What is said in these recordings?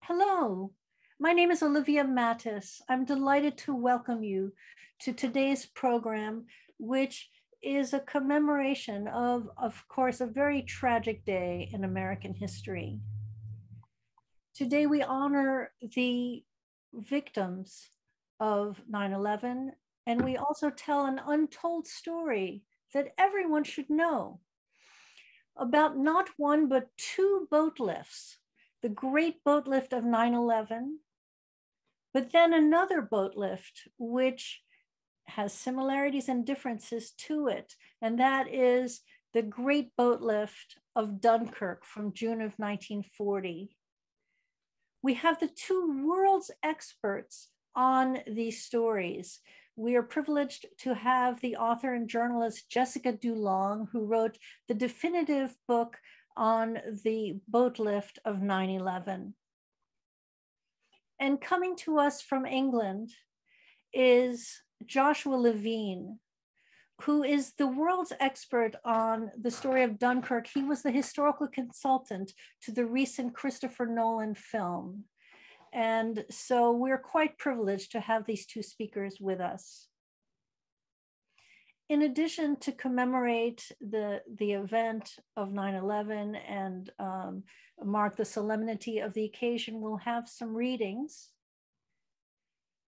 Hello, my name is Olivia Mattis. I'm delighted to welcome you to today's program, which is a commemoration of course, a very tragic day in American history. Today we honor the victims of 9/11, and we also tell an untold story that everyone should know about not one but two boat lifts, the great boat lift of 9/11, but then another boat lift which has similarities and differences to it, and that is the great boat lift of Dunkirk from June of 1940. We have the two world's experts on these stories. We are privileged to have the author and journalist Jessica Dulong, who wrote the definitive book on the boat lift of 9/11. And coming to us from England is Joshua Levine, who is the world's expert on the story of Dunkirk. He was the historical consultant to the recent Christopher Nolan film. And so we're quite privileged to have these two speakers with us. In addition to commemorate the event of 9/11 and mark the solemnity of the occasion, we'll have some readings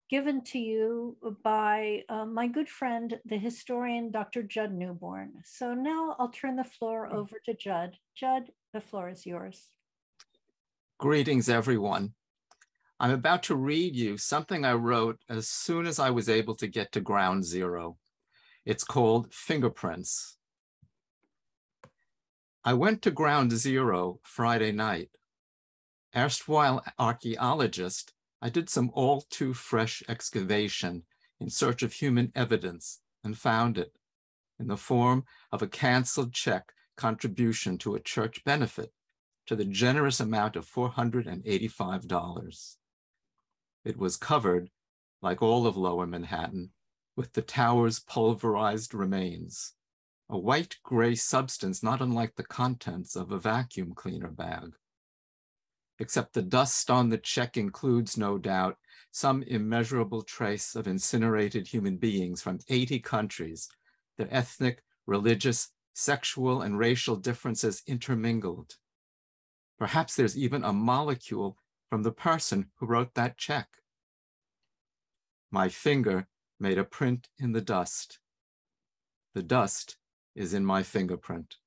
given to you by my good friend, the historian, Dr. Judd Newborn. So now I'll turn the floor over to Judd. Judd, the floor is yours. Greetings, everyone. I'm about to read you something I wrote as soon as I was able to get to ground zero. It's called Fingerprints. I went to ground zero Friday night. Erstwhile archaeologist, I did some all too fresh excavation in search of human evidence and found it in the form of a canceled check contribution to a church benefit to the generous amount of $485. It was covered, like all of Lower Manhattan, with the tower's pulverized remains, a white-gray substance not unlike the contents of a vacuum cleaner bag. Except the dust on the check includes, no doubt, some immeasurable trace of incinerated human beings from 80 countries, their ethnic, religious, sexual, and racial differences intermingled. Perhaps there's even a molecule from the person who wrote that check. My finger made a print in the dust. The dust is in my fingerprint.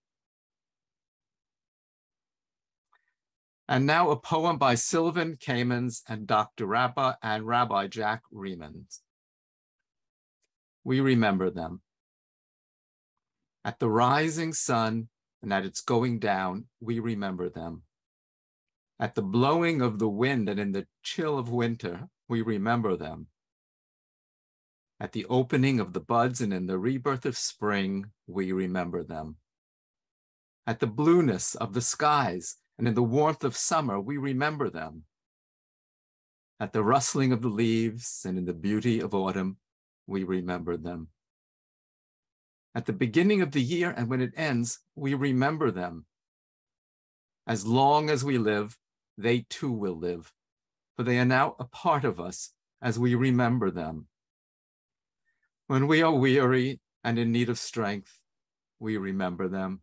And now a poem by Sylvan Kamens and Dr. Rabbi Jack Remond. We remember them. At the rising sun and at its going down, we remember them. At the blowing of the wind and in the chill of winter, we remember them. At the opening of the buds and in the rebirth of spring, we remember them. At the blueness of the skies and in the warmth of summer, we remember them. At the rustling of the leaves and in the beauty of autumn, we remember them. At the beginning of the year and when it ends, we remember them. As long as we live, they too will live, for they are now a part of us as we remember them. When we are weary and in need of strength, we remember them.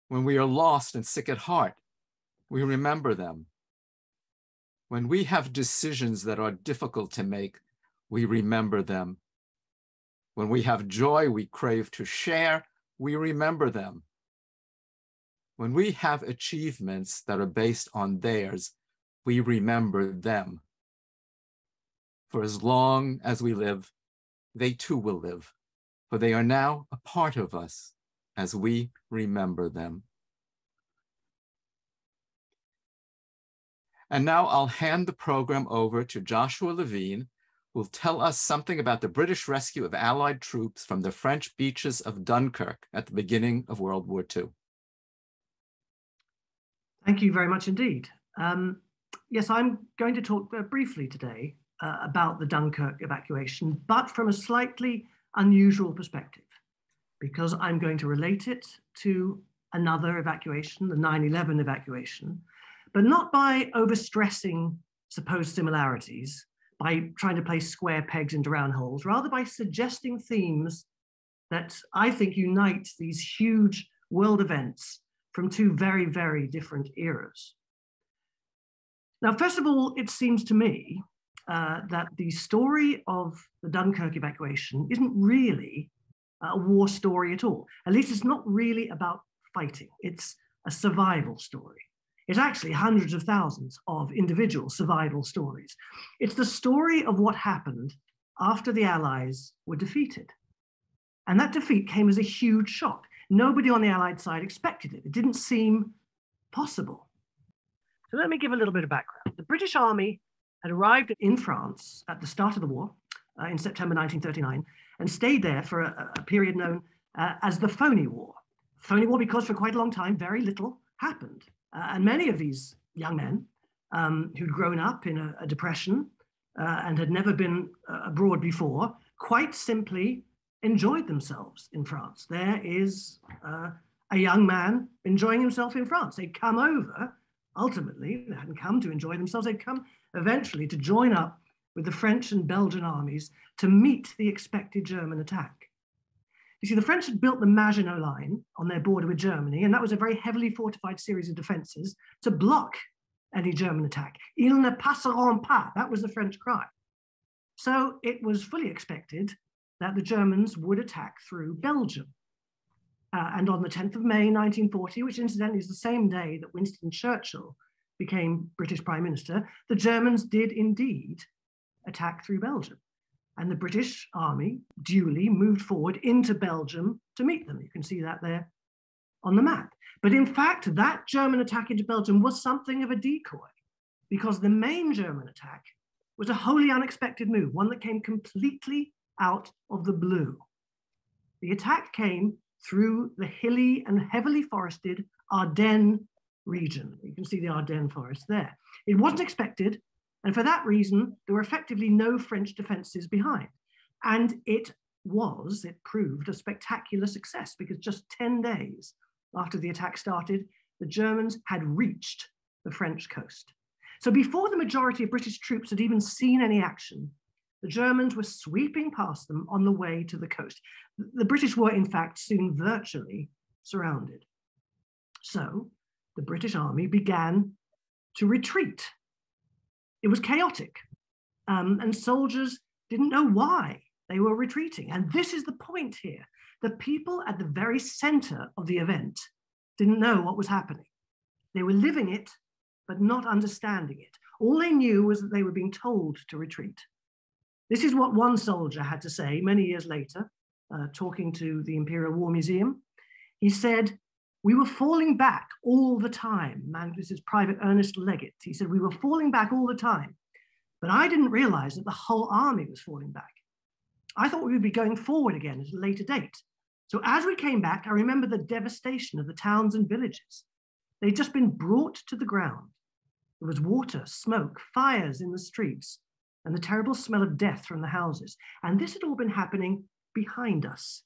When we are lost and sick at heart, we remember them. When we have decisions that are difficult to make, we remember them. When we have joy we crave to share, we remember them. When we have achievements that are based on theirs, we remember them. For as long as we live, they too will live, for they are now a part of us as we remember them. And now I'll hand the program over to Joshua Levine, who will tell us something about the British rescue of Allied troops from the French beaches of Dunkirk at the beginning of World War II. Thank you very much indeed. Yes, I'm going to talk briefly today about the Dunkirk evacuation, but from a slightly unusual perspective, because I'm going to relate it to another evacuation, the 9/11 evacuation, but not by overstressing supposed similarities, by trying to place square pegs into round holes, rather by suggesting themes that I think unite these huge world events from two very, very different eras. Now, first of all, it seems to me that the story of the Dunkirk evacuation isn't really a war story at all. At least it's not really about fighting. It's a survival story. It's actually hundreds of thousands of individual survival stories. It's the story of what happened after the Allies were defeated. And that defeat came as a huge shock. Nobody on the Allied side expected it. It didn't seem possible. So let me give a little bit of background. The British Army had arrived in France at the start of the war in September 1939 and stayed there for a period known as the Phony War. Phony War because for quite a long time, very little happened. And many of these young men who'd grown up in a depression and had never been abroad before, quite simply enjoyed themselves in France. There is a young man enjoying himself in France. They'd come over, ultimately, they hadn't come to enjoy themselves, they'd come eventually to join up with the French and Belgian armies to meet the expected German attack. You see, the French had built the Maginot Line on their border with Germany, and that was a very heavily fortified series of defenses to block any German attack. Ils ne passeront pas, that was the French cry. So it was fully expected that the Germans would attack through Belgium. And on the 10th of May, 1940, which incidentally is the same day that Winston Churchill became British Prime Minister, the Germans did indeed attack through Belgium. And the British Army duly moved forward into Belgium to meet them. You can see that there on the map. But in fact, that German attack into Belgium was something of a decoy, because the main German attack was a wholly unexpected move, one that came completely out of the blue. The attack came through the hilly and heavily forested Ardennes region. You can see the Ardennes forest there. It wasn't expected, and for that reason, there were effectively no French defenses behind. And it proved a spectacular success, because just 10 days after the attack started, the Germans had reached the French coast. So before the majority of British troops had even seen any action, the Germans were sweeping past them on the way to the coast. The British were, in fact, soon virtually surrounded. So the British Army began to retreat. It was chaotic, and soldiers didn't know why they were retreating. And this is the point here. The people at the very center of the event didn't know what was happening. They were living it, but not understanding it. All they knew was that they were being told to retreat. This is what one soldier had to say many years later, talking to the Imperial War Museum. He said, "We were falling back all the time." This is Private Ernest Leggett. He said, "We were falling back all the time, but I didn't realize that the whole army was falling back. I thought we would be going forward again at a later date. So as we came back, I remember the devastation of the towns and villages. They'd just been brought to the ground. There was water, smoke, fires in the streets, and the terrible smell of death from the houses. And this had all been happening behind us,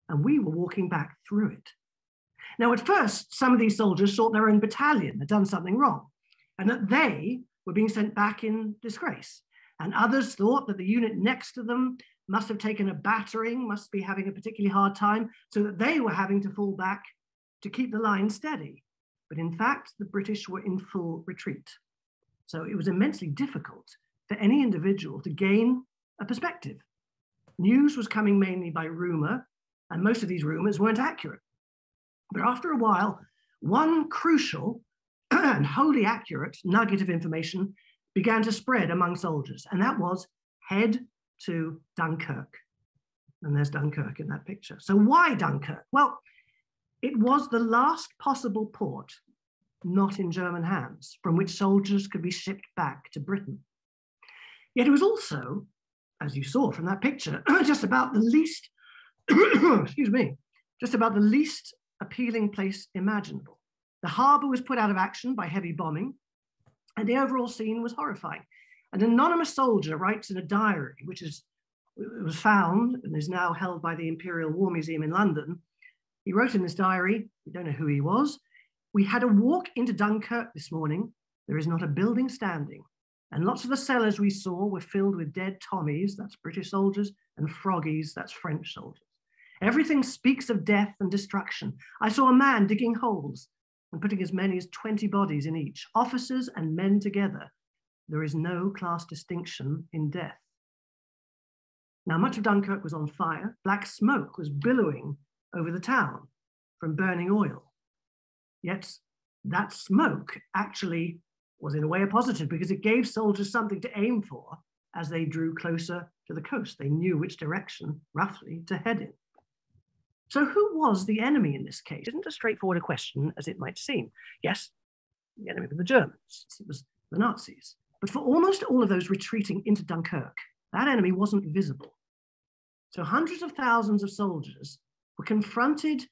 and we were walking back through it." Now, at first, some of these soldiers thought their own battalion had done something wrong, and that they were being sent back in disgrace. And others thought that the unit next to them must have taken a battering, must be having a particularly hard time, so that they were having to fall back to keep the line steady. But in fact, the British were in full retreat. So it was immensely difficult for any individual to gain a perspective. News was coming mainly by rumor, and most of these rumors weren't accurate. But after a while, one crucial and wholly accurate nugget of information began to spread among soldiers, and that was head to Dunkirk. And there's Dunkirk in that picture. So why Dunkirk? Well, it was the last possible port not in German hands, from which soldiers could be shipped back to Britain. Yet it was also, as you saw from that picture, just about the least, excuse me, just about the least appealing place imaginable. The harbor was put out of action by heavy bombing, and the overall scene was horrifying. An anonymous soldier writes in a diary, which was found and is now held by the Imperial War Museum in London. He wrote in this diary, we don't know who he was, "We had a walk into Dunkirk this morning, There is not a building standing, and lots of the cellars we saw were filled with dead Tommies, that's British soldiers, and Froggies, that's French soldiers. Everything speaks of death and destruction. I saw a man digging holes and putting as many as 20 bodies in each, officers and men together. There is no class distinction in death. Now, much of Dunkirk was on fire. Black smoke was billowing over the town from burning oil. Yet that smoke actually was in a way a positive, because it gave soldiers something to aim for as they drew closer to the coast. They knew which direction, roughly, to head in. So who was the enemy in this case? It isn't as straightforward a question as it might seem. Yes, the enemy were the Germans. It was the Nazis. But for almost all of those retreating into Dunkirk, that enemy wasn't visible. So hundreds of thousands of soldiers were confronted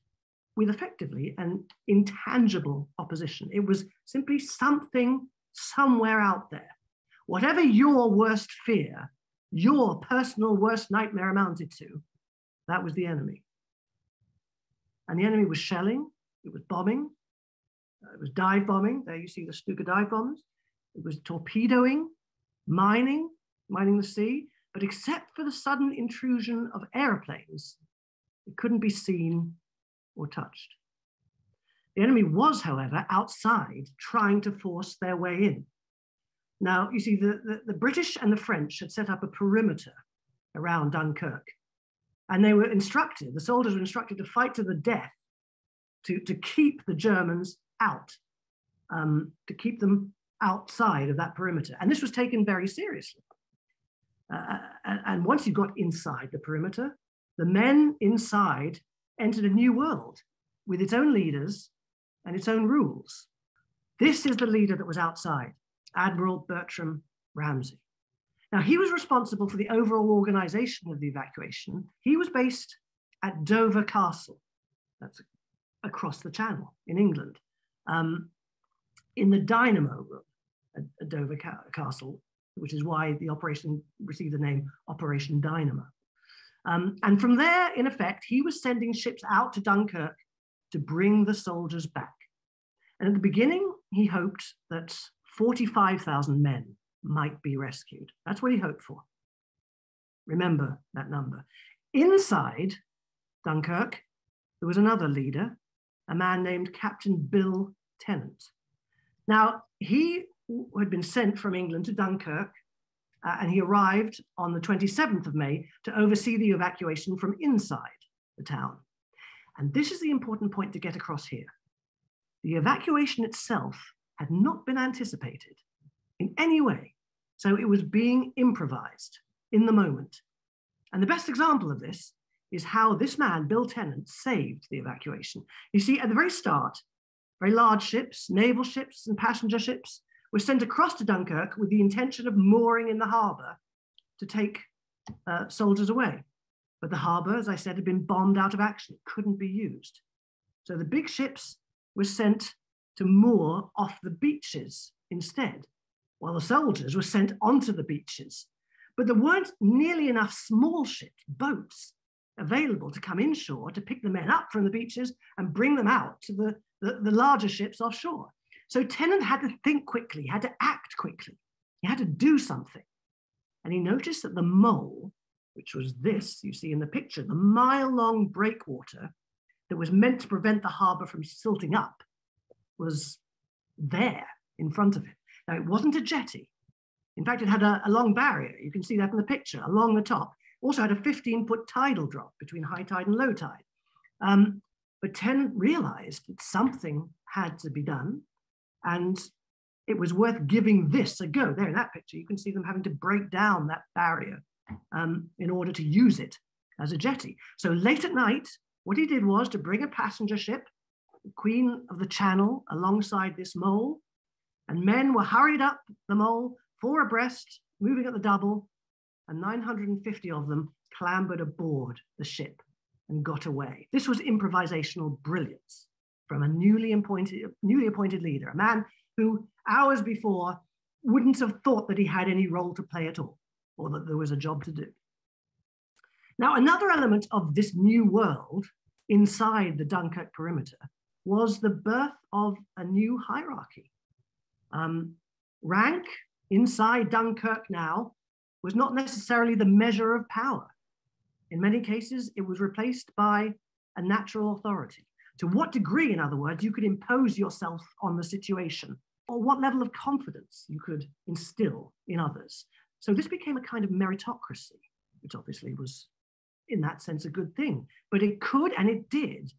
with effectively an intangible opposition. It was simply something somewhere out there. Whatever your worst fear, your personal worst nightmare amounted to, that was the enemy. And the enemy was shelling, it was bombing, it was dive bombing. There you see the Stuka dive bombs. It was torpedoing, mining the sea. But except for the sudden intrusion of airplanes, it couldn't be seen or touched. The enemy was, however, outside trying to force their way in. Now, you see, the British and the French had set up a perimeter around Dunkirk. And they were instructed, the soldiers were instructed to fight to the death to keep the Germans out, to keep them outside of that perimeter. And this was taken very seriously. And once you got inside the perimeter, the men inside entered a new world with its own leaders and its own rules. This is the leader that was outside, Admiral Bertram Ramsay. Now, he was responsible for the overall organization of the evacuation. He was based at Dover Castle, that's across the Channel in England, in the dynamo room at Dover Castle, which is why the operation received the name Operation Dynamo. And from there, in effect, he was sending ships out to Dunkirk to bring the soldiers back. And at the beginning, he hoped that 45,000 men might be rescued. That's what he hoped for. Remember that number. Inside Dunkirk, there was another leader, a man named Captain Bill Tennant. Now, he had been sent from England to Dunkirk, and he arrived on the 27th of May to oversee the evacuation from inside the town. And this is the important point to get across here. The evacuation itself had not been anticipated in any way. So it was being improvised in the moment. And the best example of this is how this man, Bill Tennant, saved the evacuation. You see, at the very start, very large ships, naval ships and passenger ships were sent across to Dunkirk with the intention of mooring in the harbor to take soldiers away. But the harbor, as I said, had been bombed out of action. It couldn't be used. So the big ships were sent to moor off the beaches instead, while the soldiers were sent onto the beaches. But there weren't nearly enough small ships, boats, available to come inshore to pick the men up from the beaches and bring them out to the larger ships offshore. So Tennant had to think quickly, had to act quickly. He had to do something. And he noticed that the mole, which was this, you see in the picture, the mile-long breakwater that was meant to prevent the harbor from silting up, was there in front of it. Now, it wasn't a jetty. In fact, it had a long barrier. You can see that in the picture, along the top. Also had a 15-foot tidal drop between high tide and low tide. But Tennant realized that something had to be done, and it was worth giving this a go. There in that picture, you can see them having to break down that barrier in order to use it as a jetty. So late at night, what he did was to bring a passenger ship, the Queen of the Channel, alongside this mole, and men were hurried up the mole, 4 abreast, moving at the double, and 950 of them clambered aboard the ship and got away. This was improvisational brilliance from a newly appointed leader, a man who hours before wouldn't have thought that he had any role to play at all, or that there was a job to do. Now, another element of this new world inside the Dunkirk perimeter was the birth of a new hierarchy. Rank inside Dunkirk now was not necessarily the measure of power. In many cases, it was replaced by a natural authority. To what degree, in other words, you could impose yourself on the situation, or what level of confidence you could instill in others. So this became a kind of meritocracy, which obviously was, in that sense, a good thing. But it could, and it did,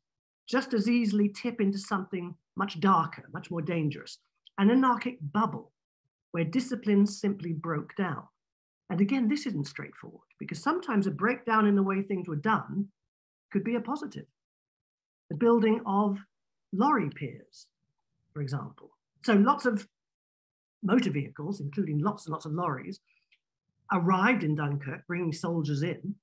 just as easily tip into something much darker, much more dangerous, an anarchic bubble where discipline simply broke down. And again, this isn't straightforward, because sometimes a breakdown in the way things were done could be a positive. The building of lorry piers, for example. So lots of motor vehicles, including lots and lots of lorries, arrived in Dunkirk, bringing soldiers in,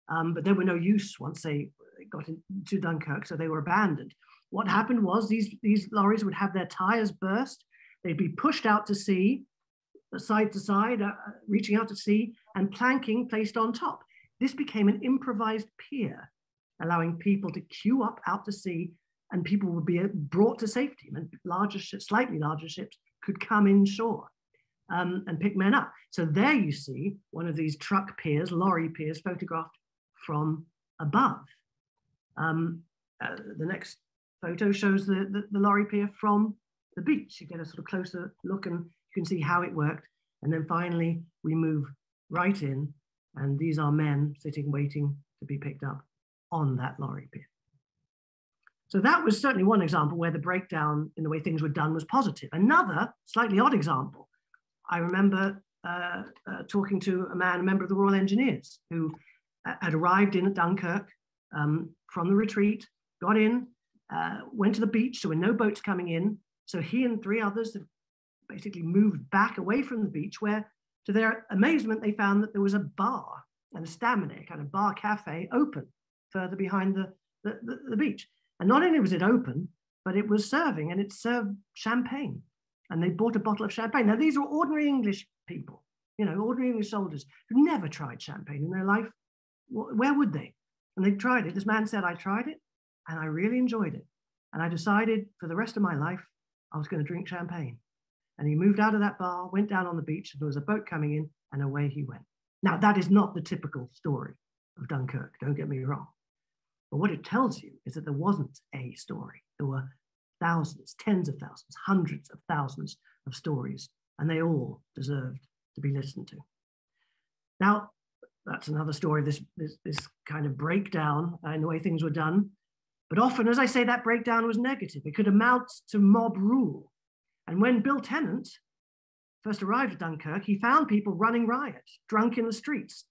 but they were no use once they got into Dunkirk, so they were abandoned. What happened was these lorries would have their tires burst, they'd be pushed out to sea, side to side, reaching out to sea, and planking placed on top. This became an improvised pier, allowing people to queue up out to sea, and people would be brought to safety. And larger ships, slightly larger ships, could come inshore and pick men up. So there you see one of these truck piers, lorry piers, photographed from above. The next photo shows the lorry pier from the beach. You get a sort of closer look and you can see how it worked. And then finally, we move right in, and these are men sitting, waiting to be picked up on that lorry pier. So that was certainly one example where the breakdown in the way things were done was positive. Another slightly odd example, I remember talking to a man, a member of the Royal Engineers, who had arrived in at Dunkirk from the retreat, got in, went to the beach, so there were no boats coming in. So he and 3 others had basically moved back away from the beach, where to their amazement, they found that there was a bar and a stamina, kind of bar cafe open further behind the beach. And not only was it open, but it was serving, and it served champagne. And they bought a bottle of champagne. Now, these were ordinary English people, you know, ordinary English soldiers who never tried champagne in their life. Where would they? And they tried it. This man said, I tried it, and I really enjoyed it. And I decided for the rest of my life, I was going to drink champagne. And he moved out of that bar, went down on the beach, and there was a boat coming in, and away he went. Now, that is not the typical story of Dunkirk, don't get me wrong. But what it tells you is that there wasn't a story. There were thousands, tens of thousands, hundreds of thousands of stories, and they all deserved to be listened to. Now, that's another story, this kind of breakdown in the way things were done. But often, as I say, that breakdown was negative. It could amount to mob rule. And when Bill Tennant first arrived at Dunkirk, he found people running riot, drunk in the streets.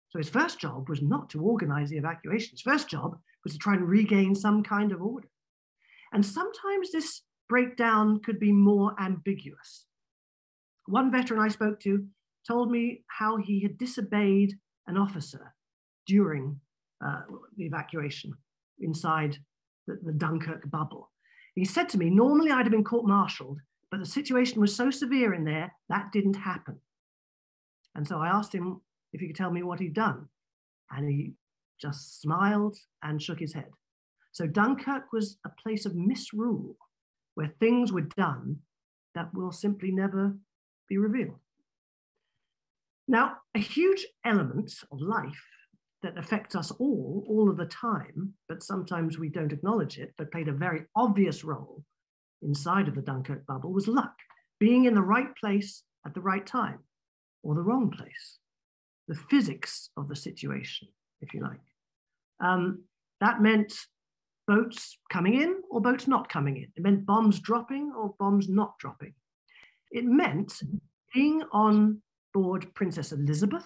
So his first job was not to organize the evacuation. His first job was to try and regain some kind of order. And sometimes this breakdown could be more ambiguous. One veteran I spoke to told me how he had disobeyed an officer during the evacuation inside the Dunkirk bubble. He said to me, normally I'd have been court-martialed, but the situation was so severe in there, that didn't happen. And so I asked him if he could tell me what he'd done. And he just smiled and shook his head. So Dunkirk was a place of misrule, where things were done that will simply never be revealed. Now, a huge element of life that affects us all of the time, but sometimes we don't acknowledge it, but played a very obvious role inside of the Dunkirk bubble, was luck, being in the right place at the right time, or the wrong place, the physics of the situation, if you like. That meant boats coming in or boats not coming in. It meant bombs dropping or bombs not dropping. It meant being on board Princess Elizabeth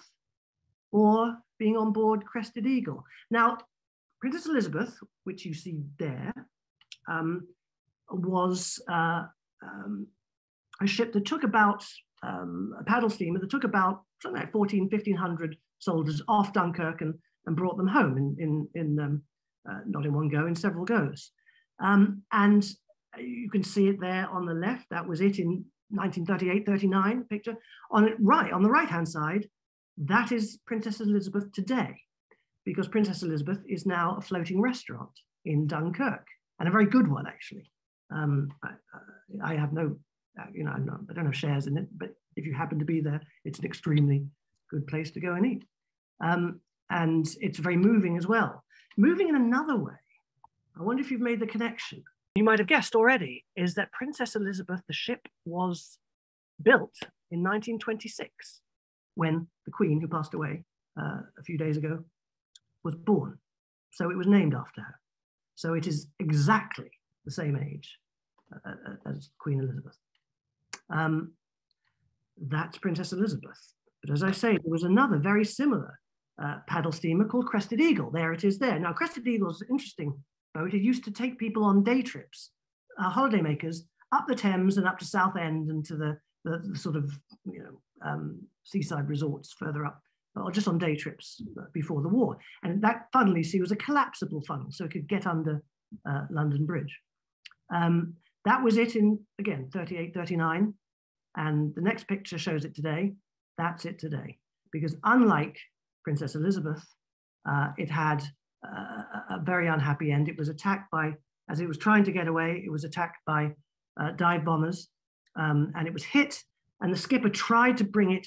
or being on board Crested Eagle. Now, Princess Elizabeth, which you see there, was a ship that took about, a paddle steamer that took about something like 1,500 soldiers off Dunkirk and brought them home not in one go, in several goes. And you can see it there on the left. That was it in 1938-39 picture. On the right-hand side, that is Princess Elizabeth today, because Princess Elizabeth is now a floating restaurant in Dunkirk, and a very good one, actually. I have no You know, I don't have shares in it, but if you happen to be there, it's an extremely good place to go and eat. And it's very moving as well. Moving in another way, I wonder if you've made the connection. You might have guessed already, is that Princess Elizabeth, the ship, was built in 1926 when the Queen, who passed away a few days ago, was born. So it was named after her. So it is exactly the same age as Queen Elizabeth. That's Princess Elizabeth. But as I say, there was another very similar paddle steamer called Crested Eagle. There it is there. Now, Crested Eagle is an interesting boat. It used to take people on day trips, holidaymakers, up the Thames and up to Southend and to the sort of, you know, seaside resorts further up, or just on day trips before the war. And that funnel, you see, was a collapsible funnel, so it could get under London Bridge. That was it in, again, 38, 39. And the next picture shows it today. That's it today. Because unlike Princess Elizabeth, it had a very unhappy end. It was attacked by, as it was trying to get away, it was attacked by dive bombers, and it was hit, and the skipper tried to bring it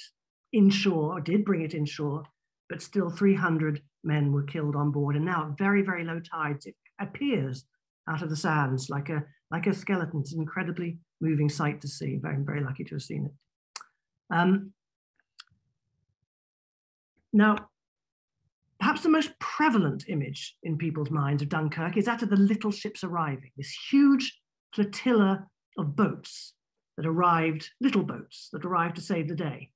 inshore, or did bring it inshore, but still 300 men were killed on board. And now at very, very low tides, it appears out of the sands like a skeleton. It's an incredibly moving sight to see. Very, very lucky to have seen it. Now, perhaps the most prevalent image in people's minds of Dunkirk is that of the little ships arriving, this huge flotilla of boats that arrived, little boats that arrived to save the day.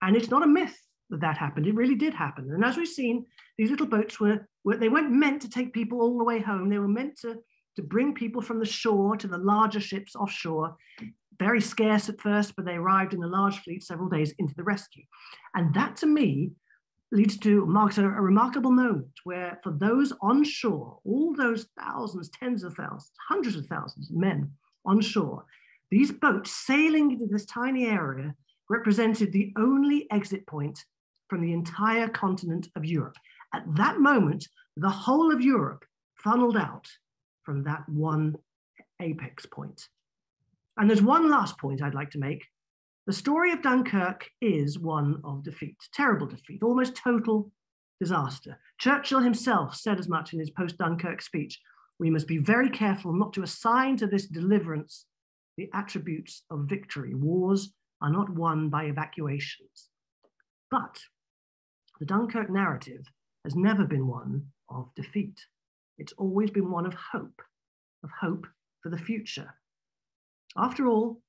And it's not a myth that that happened. It really did happen. And as we've seen, these little boats they weren't meant to take people all the way home. They were meant to bring people from the shore to the larger ships offshore. Very scarce at first, but they arrived in a large fleet several days into the rescue. And that, to me, marks a remarkable moment where, for those on shore, all those thousands, tens of thousands, hundreds of thousands of men on shore, these boats sailing into this tiny area represented the only exit point from the entire continent of Europe. At that moment, the whole of Europe funneled out from that one apex point. And there's one last point I'd like to make. The story of Dunkirk is one of defeat, terrible defeat, almost total disaster. Churchill himself said as much in his post-Dunkirk speech. We must be very careful not to assign to this deliverance the attributes of victory. Wars are not won by evacuations. But the Dunkirk narrative has never been one of defeat. It's always been one of hope for the future. After all,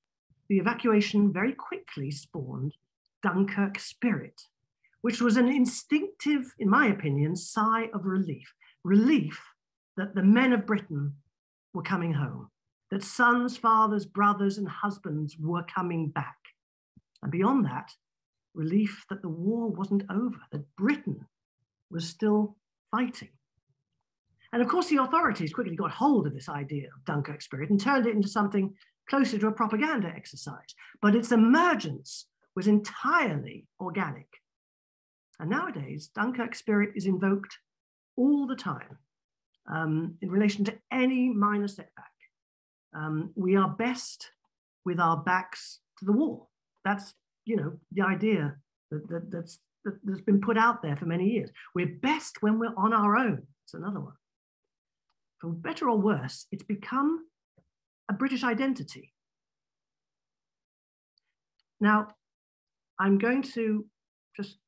the evacuation very quickly spawned Dunkirk spirit, which was an instinctive, in my opinion, sigh of relief. Relief that the men of Britain were coming home, that sons, fathers, brothers, and husbands were coming back. And beyond that, relief that the war wasn't over, that Britain was still fighting. And of course, the authorities quickly got hold of this idea of Dunkirk spirit and turned it into something closer to a propaganda exercise. But its emergence was entirely organic. And nowadays, Dunkirk spirit is invoked all the time in relation to any minor setback. We are best with our backs to the wall. That's, you know, the idea that's been put out there for many years. We're best when we're on our own. It's another one. For better or worse, it's become a British identity. Now, I'm going to just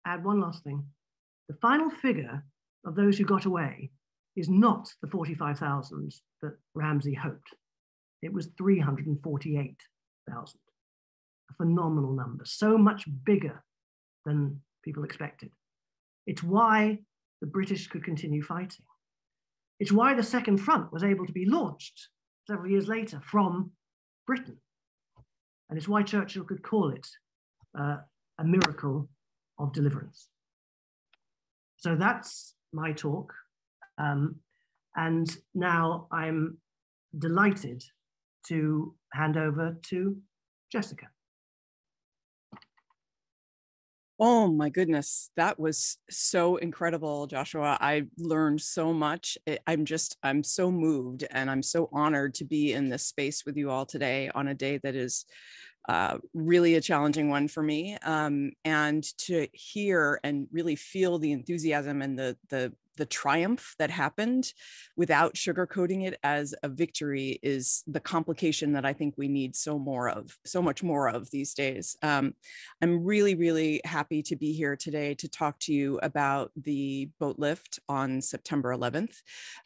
add one last thing. The final figure of those who got away is not the 45,000 that Ramsay hoped. It was 348,000, a phenomenal number, so much bigger than people expected. It's why the British could continue fighting. It's why the Second Front was able to be launched several years later from Britain. And it's why Churchill could call it a miracle of deliverance. So that's my talk. And now I'm delighted to hand over to Jessica. Oh my goodness, that was so incredible, Joshua. I learned so much. I'm so moved, and I'm so honored to be in this space with you all today on a day that is really a challenging one for me. And to hear and really feel the enthusiasm and the triumph that happened without sugarcoating it as a victory is the complication that I think we need so much more of these days. I'm really, really happy to be here today to talk to you about the Boatlift on September 11th.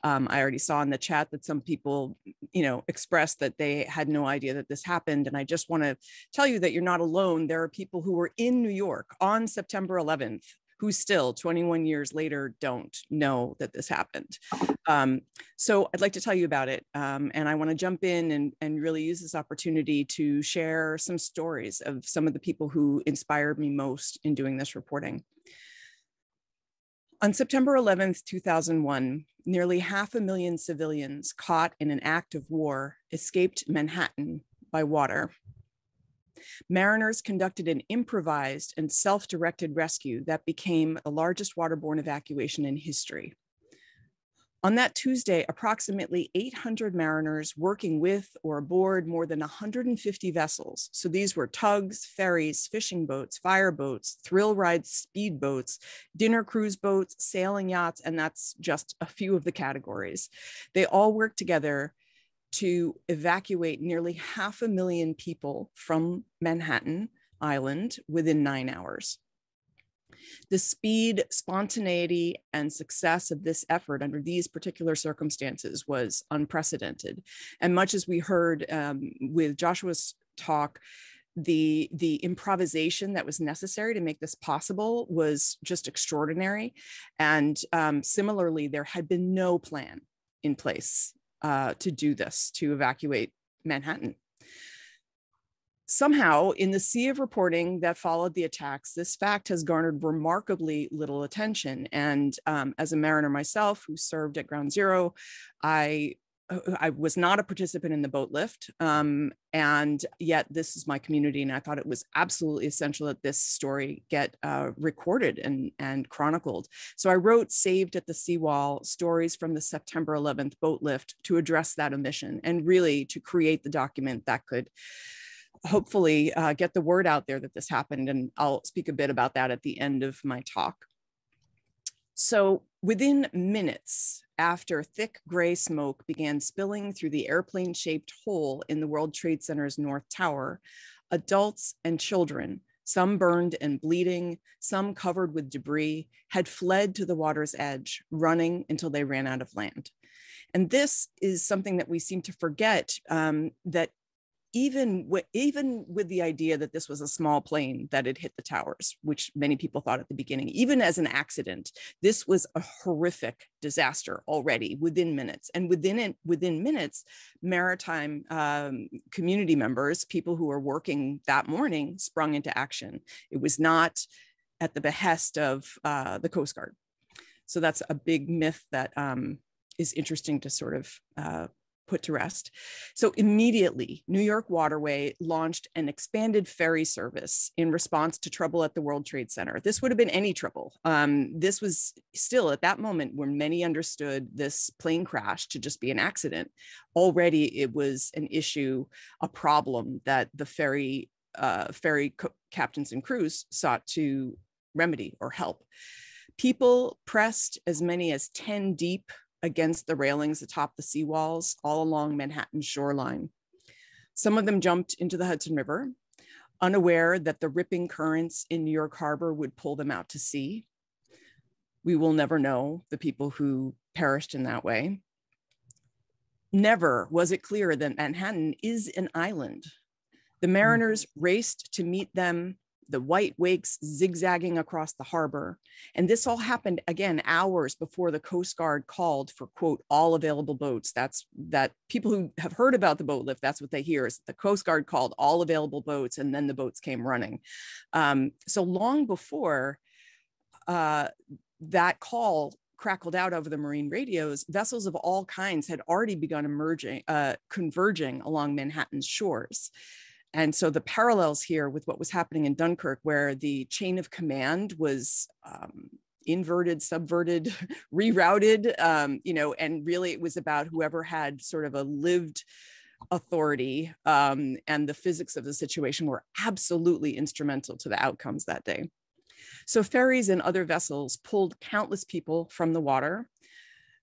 I already saw in the chat that some people, expressed that they had no idea that this happened. And I just want to tell you that you're not alone. There are people who were in New York on September 11th who still 21 years later don't know that this happened. So I'd like to tell you about it. And I want to jump in and really use this opportunity to share some stories of some of the people who inspired me most in doing this reporting. On September 11th, 2001, nearly 500,000 civilians caught in an act of war escaped Manhattan by water. Mariners conducted an improvised and self-directed rescue that became the largest waterborne evacuation in history. On that Tuesday, approximately 800 mariners working with or aboard more than 150 vessels. So these were tugs, ferries, fishing boats, fireboats, thrill ride speedboats, dinner cruise boats, sailing yachts, and that's just a few of the categories. They all worked together to evacuate nearly 500,000 people from Manhattan Island within 9 hours. The speed, spontaneity, and success of this effort under these particular circumstances was unprecedented. And much as we heard with Joshua's talk, the improvisation that was necessary to make this possible was just extraordinary. And similarly, there had been no plan in place to do this, to evacuate Manhattan. Somehow, in the sea of reporting that followed the attacks, this fact has garnered remarkably little attention. And as a mariner myself who served at Ground Zero, I was not a participant in the Boatlift, and yet this is my community, and I thought it was absolutely essential that this story get recorded and chronicled. So I wrote Saved at the Seawall, Stories from the September 11th Boatlift, to address that omission and really to create the document that could hopefully get the word out there that this happened. And I'll speak a bit about that at the end of my talk. So within minutes after thick gray smoke began spilling through the airplane-shaped hole in the World Trade Center's North Tower, adults and children, some burned and bleeding, some covered with debris, had fled to the water's edge, running until they ran out of land. And this is something that we seem to forget, that even with the idea that this was a small plane that had hit the towers, which many people thought at the beginning, even as an accident, this was a horrific disaster already within minutes. And within minutes, maritime community members, people who were working that morning, sprung into action. It was not at the behest of the Coast Guard. So that's a big myth that is interesting to sort of put to rest. So immediately, New York Waterway launched an expanded ferry service in response to trouble at the World Trade Center. This would have been any trouble. This was still at that moment when many understood this plane crash to just be an accident. Already it was an issue, a problem that the ferry captains and crews sought to remedy or help. People pressed as many as 10 deep against the railings atop the seawalls all along Manhattan's shoreline. Some of them jumped into the Hudson River, unaware that the ripping currents in New York Harbor would pull them out to sea. We will never know the people who perished in that way. Never was it clear that Manhattan is an island. The mariners raced to meet them, the white wakes zigzagging across the harbor. And this all happened, again, hours before the Coast Guard called for, quote, all available boats. That's that people who have heard about the Boatlift, that's what they hear, is the Coast Guard called all available boats, and then the boats came running. So long before that call crackled out over the marine radios, vessels of all kinds had already begun converging along Manhattan's shores. And so the parallels here with what was happening in Dunkirk, where the chain of command was inverted, subverted, rerouted, and really it was about whoever had sort of a lived authority, and the physics of the situation were absolutely instrumental to the outcomes that day. So ferries and other vessels pulled countless people from the water.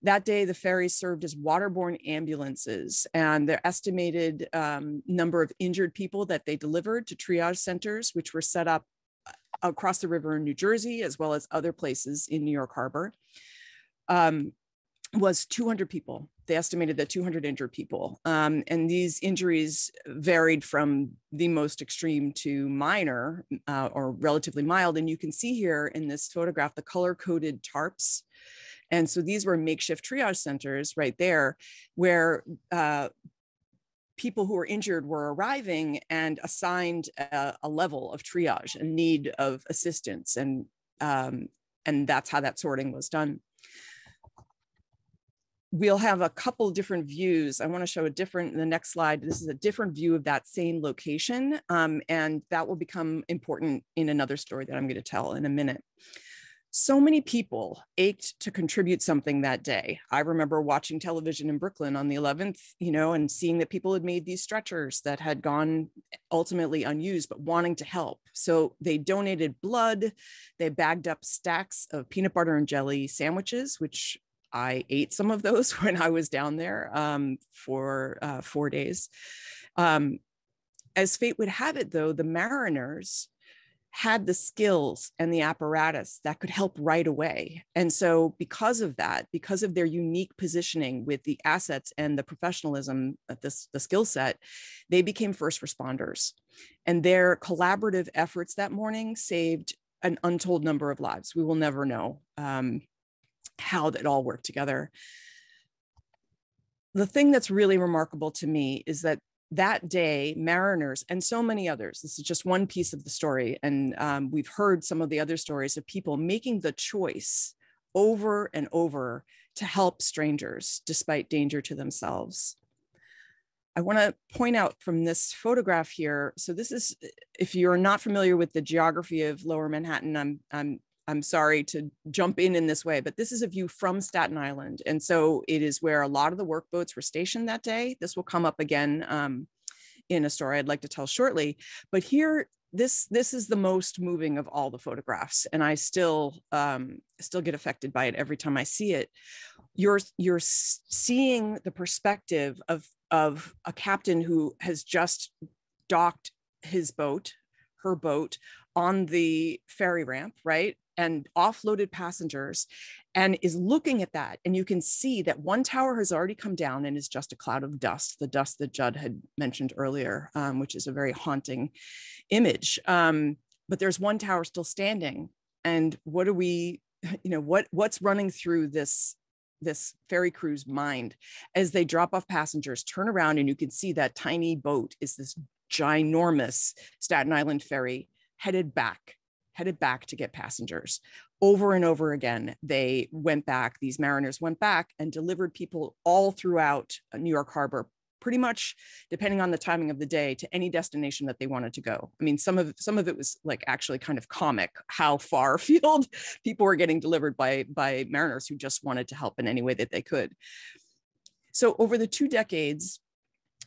That day, the ferries served as waterborne ambulances, and their estimated number of injured people that they delivered to triage centers, which were set up across the river in New Jersey, as well as other places in New York Harbor, was 200 people. They estimated that 200 injured people. And these injuries varied from the most extreme to minor or relatively mild. And you can see here in this photograph, the color-coded tarps. And so these were makeshift triage centers right there, where people who were injured were arriving and assigned a level of triage and need of assistance. And that's how that sorting was done. We'll have a couple different views. I want to show in the next slide, this is a different view of that same location. And that will become important in another story that I'm going to tell in a minute. So many people ached to contribute something that day. I remember watching television in Brooklyn on the 11th, and seeing that people had made these stretchers that had gone ultimately unused, but wanting to help. So they donated blood. They bagged up stacks of peanut butter and jelly sandwiches, which I ate some of those when I was down there for 4 days. As fate would have it, though, the mariners had the skills and the apparatus that could help right away. And so because of that, because of their unique positioning with the assets and the professionalism, the skill set, they became first responders. And their collaborative efforts that morning saved an untold number of lives. We will never know how that all worked together. The thing that's really remarkable to me is that day, mariners and so many others, this is just one piece of the story, and we've heard some of the other stories of people making the choice over and over to help strangers despite danger to themselves. I want to point out from this photograph here, so this is, if you're not familiar with the geography of Lower Manhattan, I'm sorry to jump in this way, but this is a view from Staten Island. And so it is where a lot of the workboats were stationed that day. This will come up again in a story I'd like to tell shortly. But here, this is the most moving of all the photographs. And I still get affected by it every time I see it. You're seeing the perspective of a captain who has just docked her boat on the ferry ramp, right? And offloaded passengers, and is looking at that. And you can see that one tower has already come down and is just a cloud of dust, the dust that Judd had mentioned earlier, which is a very haunting image. But there's one tower still standing. And what are we, what's running through this ferry crew's mind as they drop off passengers, turn around, and you can see that tiny boat is this ginormous Staten Island ferry headed back to get passengers. Over and over again, they went back, these mariners went back and delivered people all throughout New York Harbor, pretty much depending on the timing of the day, to any destination that they wanted to go. I mean, some of it was like actually kind of comic how far afield people were getting delivered by mariners who just wanted to help in any way that they could. So over the 2 decades,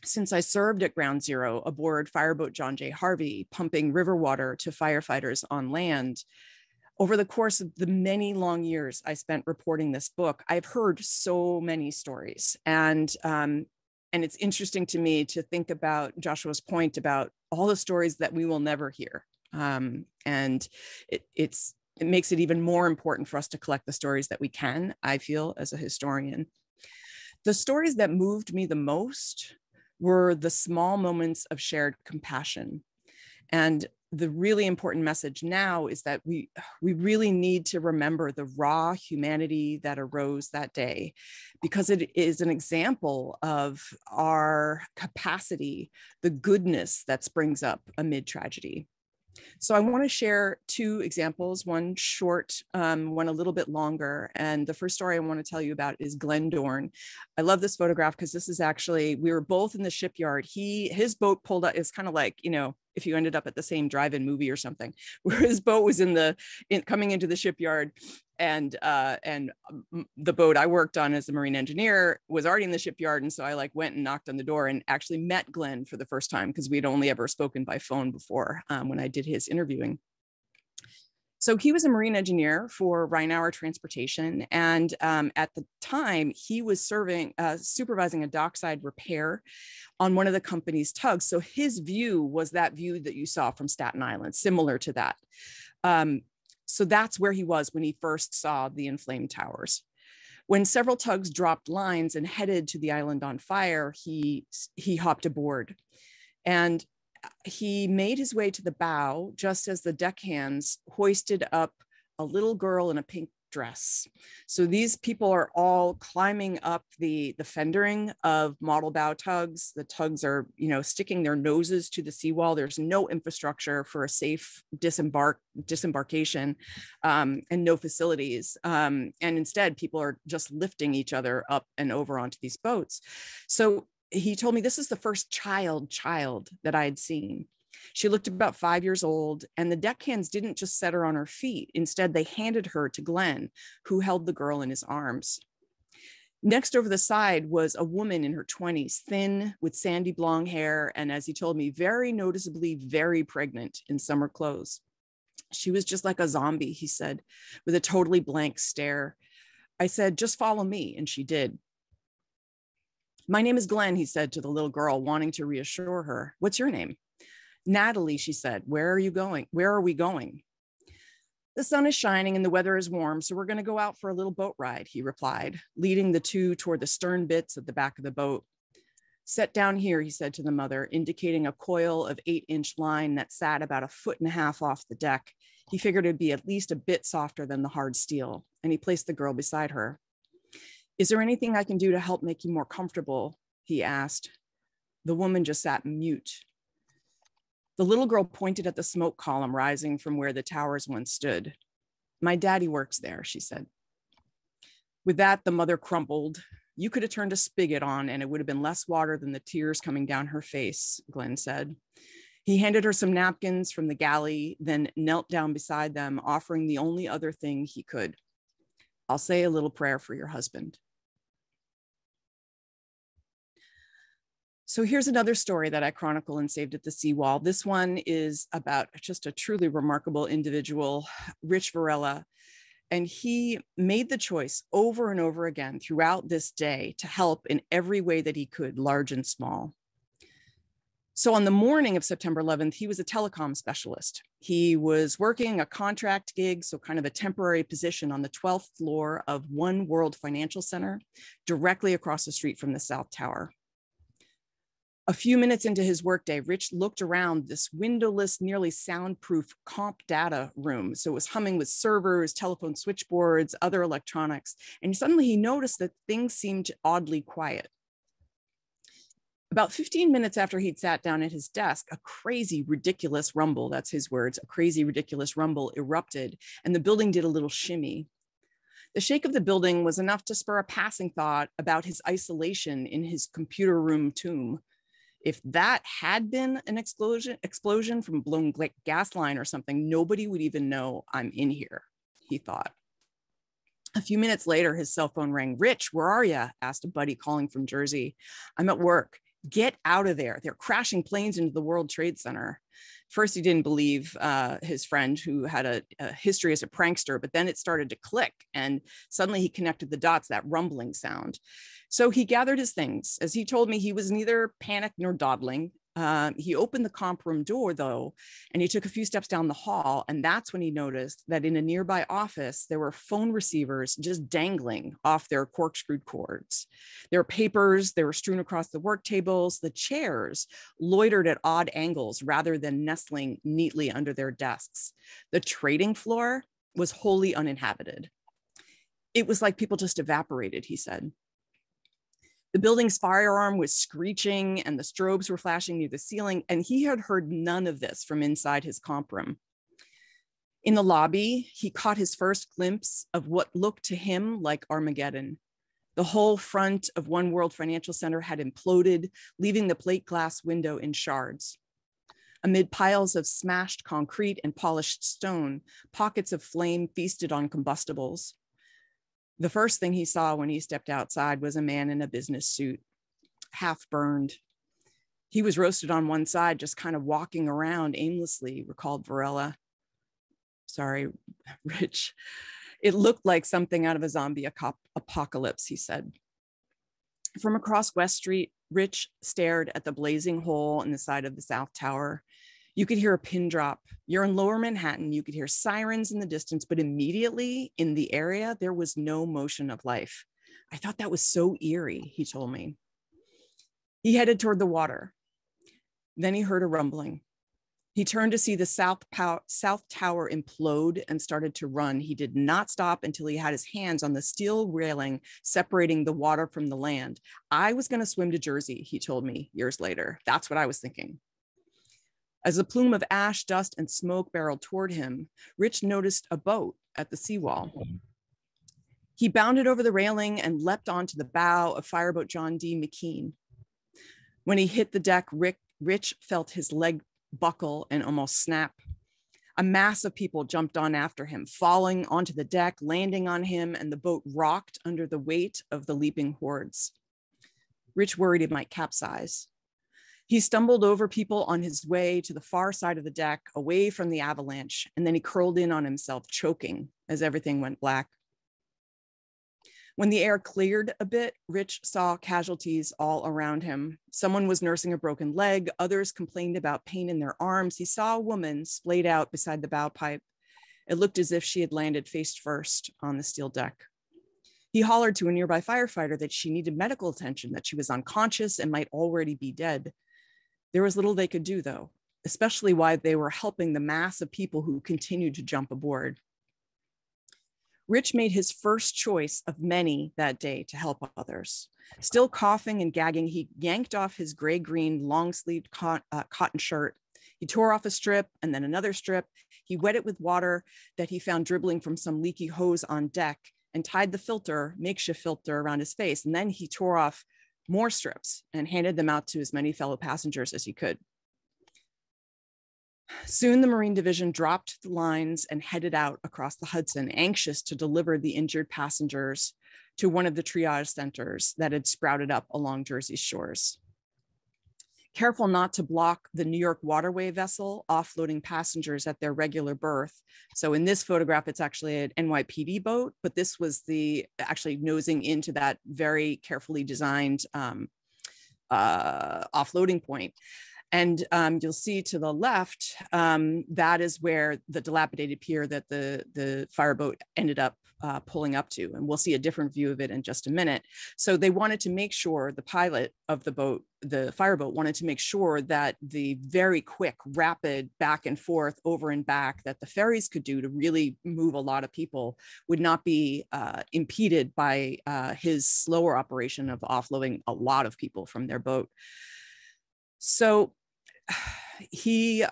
since I served at Ground Zero aboard fireboat John J. Harvey, pumping river water to firefighters on land, over the course of the many long years I spent reporting this book, I've heard so many stories. And it's interesting to me to think about Joshua's point about all the stories that we will never hear. And it makes it even more important for us to collect the stories that we can, I feel, as a historian. The stories that moved me the most were the small moments of shared compassion. And the really important message now is that we really need to remember the raw humanity that arose that day, because it is an example of our capacity, the goodness that springs up amid tragedy. So I want to share two examples, one short, one a little bit longer. And the first story I want to tell you about is Glenn Dorn. I love this photograph because this is actually, we were both in the shipyard. His boat pulled up, it's kind of like, you know, if you ended up at the same drive-in movie or something, where his boat was coming into the shipyard, and the boat I worked on as a marine engineer was already in the shipyard. And so I went and knocked on the door and actually met Glenn for the first time, because we had only ever spoken by phone before when I did his interviewing. So he was a marine engineer for Rheinauer Transportation. And at the time he was supervising a dockside repair on one of the company's tugs. So his view was that view that you saw from Staten Island, similar to that. So that's where he was when he first saw the inflamed towers. When several tugs dropped lines and headed to the island on fire, he hopped aboard. And he made his way to the bow just as the deckhands hoisted up a little girl in a pink dress. So these people are all climbing up the fendering of model bow tugs. The tugs are, sticking their noses to the seawall. There's no infrastructure for a safe disembarkation and no facilities. And instead, people are just lifting each other up and over onto these boats. So he told me this is the first child that I had seen. She looked about 5 years old, and the deckhands didn't just set her on her feet. Instead, they handed her to Glenn, who held the girl in his arms. Next over the side was a woman in her 20s, thin with sandy blonde hair, and as he told me, very noticeably very pregnant in summer clothes. She was just like a zombie, he said, with a totally blank stare. I said, "Just follow me," and she did. "My name is Glenn," he said to the little girl, wanting to reassure her. "What's your name?" "Natalie," she said. Where are you going? Where are we going?" "The sun is shining and the weather is warm, so we're going to go out for a little boat ride," he replied, leading the two toward the stern bitts at the back of the boat. "Set down here," he said to the mother, indicating a coil of 8-inch line that sat about 1.5 feet off the deck. He figured it'd be at least a bit softer than the hard steel, and he placed the girl beside her. "Is there anything I can do to help make you more comfortable?" he asked. The woman just sat mute. The little girl pointed at the smoke column rising from where the towers once stood. "My daddy works there," she said. With that, the mother crumpled. "You could have turned a spigot on and it would have been less water than the tears coming down her face," Glenn said. He handed her some napkins from the galley, then knelt down beside them, offering the only other thing he could. "I'll say a little prayer for your husband." So here's another story that I chronicle and saved at the seawall. This one is about just a truly remarkable individual, Rich Varela. And he made the choice over and over again throughout this day to help in every way that he could, large and small. So on the morning of September 11th, he was a telecom specialist. He was working a contract gig, so kind of a temporary position on the 12th floor of One World Financial Center, directly across the street from the South Tower. A few minutes into his workday, Rich looked around this windowless, nearly soundproof comp data room. So it was humming with servers, telephone switchboards, other electronics. And suddenly he noticed that things seemed oddly quiet. About 15 minutes after he'd sat down at his desk, a crazy, ridiculous rumble, that's his words, a crazy, ridiculous rumble erupted, and the building did a little shimmy. The shake of the building was enough to spur a passing thought about his isolation in his computer room tomb. If that had been an explosion from a blown gas line or something, nobody would even know I'm in here, he thought. A few minutes later, his cell phone rang. "Rich, where are you?" asked a buddy calling from Jersey. "I'm at work." "Get out of there. They're crashing planes into the World Trade Center." First, he didn't believe his friend, who had a history as a prankster, but then it started to click, and suddenly he connected the dots, that rumbling sound. So he gathered his things. As he told me, he was neither panicked nor dawdling. He opened the comp room door, though, and he took a few steps down the hall, and that's when he noticed that in a nearby office, there were phone receivers just dangling off their corkscrewed cords. There were papers, they were strewn across the work tables. The chairs loitered at odd angles rather than nestling neatly under their desks. The trading floor was wholly uninhabited. It was like people just evaporated, he said. The building's fire alarm was screeching and the strobes were flashing near the ceiling, and he had heard none of this from inside his comp room. In the lobby, he caught his first glimpse of what looked to him like Armageddon. The whole front of One World Financial Center had imploded, leaving the plate glass window in shards. Amid piles of smashed concrete and polished stone, pockets of flame feasted on combustibles. The first thing he saw when he stepped outside was a man in a business suit, half burned. He was roasted on one side, just kind of walking around aimlessly, recalled Varela. Sorry, Rich. It looked like something out of a zombie apocalypse, he said. From across West Street, Rich stared at the blazing hole in the side of the South Tower. You could hear a pin drop. You're in Lower Manhattan. You could hear sirens in the distance, but immediately in the area, there was no motion of life. I thought that was so eerie, he told me. He headed toward the water. Then he heard a rumbling. He turned to see the South Tower implode and started to run. He did not stop until he had his hands on the steel railing separating the water from the land. I was going to swim to Jersey, he told me years later. That's what I was thinking. As a plume of ash, dust, and smoke barreled toward him, Rich noticed a boat at the seawall. He bounded over the railing and leapt onto the bow of fireboat John D. McKean. When he hit the deck, Rich felt his leg buckle and almost snap. A mass of people jumped on after him, falling onto the deck, landing on him, and the boat rocked under the weight of the leaping hordes. Rich worried it might capsize. He stumbled over people on his way to the far side of the deck, away from the avalanche, and then he curled in on himself, choking as everything went black. When the air cleared a bit, Rich saw casualties all around him. Someone was nursing a broken leg. Others complained about pain in their arms. He saw a woman splayed out beside the bow pipe. It looked as if she had landed face first on the steel deck. He hollered to a nearby firefighter that she needed medical attention, that she was unconscious and might already be dead. There was little they could do, though, especially while they were helping the mass of people who continued to jump aboard. Rich made his first choice of many that day to help others. Still coughing and gagging, he yanked off his gray-green long-sleeved cotton shirt. He tore off a strip and then another strip. He wet it with water that he found dribbling from some leaky hose on deck and tied the makeshift filter around his face. And then he tore off more strips and handed them out to as many fellow passengers as he could. Soon the Marine Division dropped the lines and headed out across the Hudson, anxious to deliver the injured passengers to one of the triage centers that had sprouted up along Jersey's shores. Careful not to block the New York waterway vessel offloading passengers at their regular berth. So in this photograph, it's actually an NYPD boat, but this was actually nosing into that very carefully designed offloading point. And you'll see to the left, that is where the dilapidated pier that the fireboat ended up pulling up to. And we'll see a different view of it in just a minute. So they wanted to make sure, the pilot of the boat, the fireboat, wanted to make sure that the very quick, rapid back and forth, over and back that the ferries could do to really move a lot of people would not be impeded by his slower operation of offloading a lot of people from their boat. So he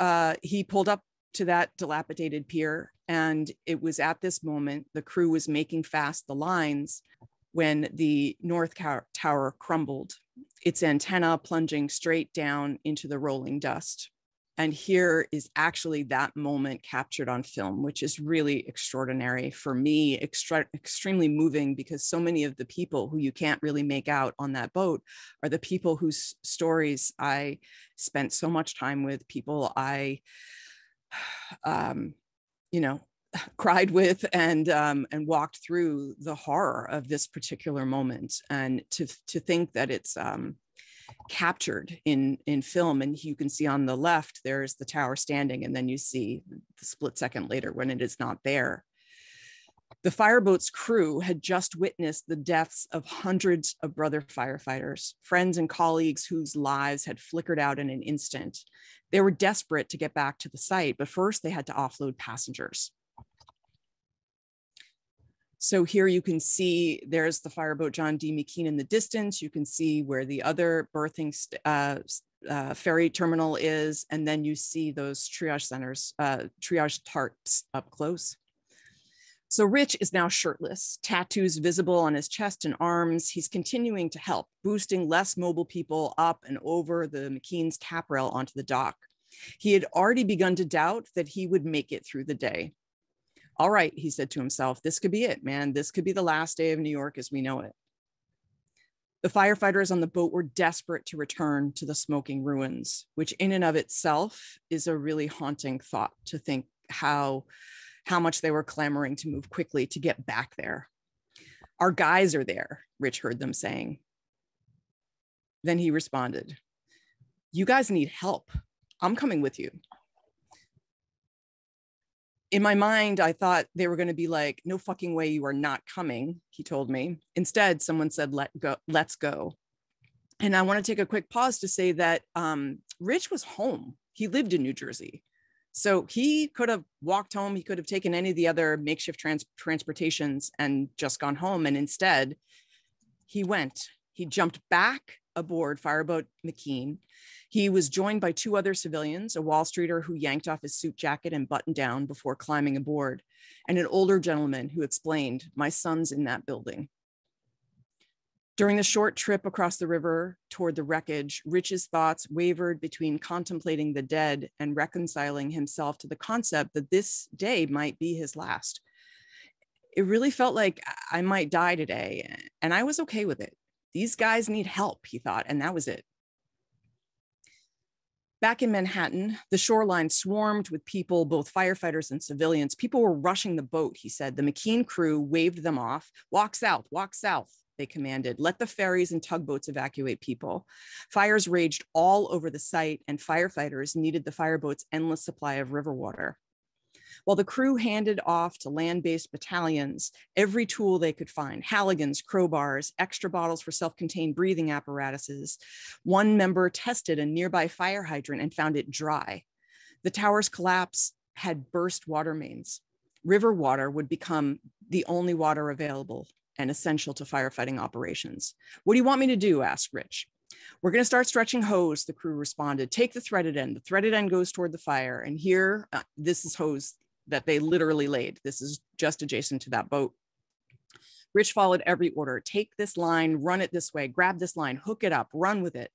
pulled up to that dilapidated pier, and it was at this moment the crew was making fast the lines when the North Tower crumbled, its antenna plunging straight down into the rolling dust. And here is actually that moment captured on film, which is really extraordinary for me, extremely moving, because so many of the people who you can't really make out on that boat are the people whose stories I spent so much time with, people I, cried with and walked through the horror of this particular moment. And to think that it's captured in film, and you can see on the left there's the tower standing, and then you see the split second later when it is not there. The fireboat's crew had just witnessed the deaths of hundreds of brother firefighters, friends and colleagues whose lives had flickered out in an instant. They were desperate to get back to the site, but first they had to offload passengers. So here you can see there's the fireboat John D. McKean in the distance. You can see where the other berthing ferry terminal is. And then you see those triage centers, triage tarps up close. So Rich is now shirtless, tattoos visible on his chest and arms. He's continuing to help, boosting less mobile people up and over the McKean's cap rail onto the dock. He had already begun to doubt that he would make it through the day. All right, he said to himself, this could be it, man. This could be the last day of New York as we know it. The firefighters on the boat were desperate to return to the smoking ruins, which in and of itself is a really haunting thought, to think how much they were clamoring to move quickly to get back there. Our guys are there, Rich heard them saying. Then he responded, you guys need help. I'm coming with you. In my mind, I thought they were going to be like, no fucking way, you are not coming, he told me. Instead, someone said, let's go. And I want to take a quick pause to say that Rich was home. He lived in New Jersey. So he could have walked home. He could have taken any of the other makeshift transportations and just gone home. And instead, he went. He jumped back aboard Fireboat McKean. He was joined by two other civilians, a Wall Streeter who yanked off his suit jacket and buttoned down before climbing aboard, and an older gentleman who explained, my son's in that building. During the short trip across the river toward the wreckage, Rich's thoughts wavered between contemplating the dead and reconciling himself to the concept that this day might be his last. It really felt like I might die today, and I was okay with it. These guys need help, he thought, and that was it. Back in Manhattan, the shoreline swarmed with people, both firefighters and civilians. People were rushing the boat, he said. The McKean crew waved them off. Walk south, they commanded. Let the ferries and tugboats evacuate people. Fires raged all over the site, and firefighters needed the fireboat's endless supply of river water. While the crew handed off to land-based battalions every tool they could find, Halligans, crowbars, extra bottles for self-contained breathing apparatuses, one member tested a nearby fire hydrant and found it dry. The tower's collapse had burst water mains. River water would become the only water available and essential to firefighting operations. What do you want me to do? Asked Rich. We're going to start stretching hose, the crew responded. Take the threaded end. The threaded end goes toward the fire. And here, this is hose that they literally laid. This is just adjacent to that boat. Rich followed every order. Take this line, run it this way, grab this line, hook it up, run with it.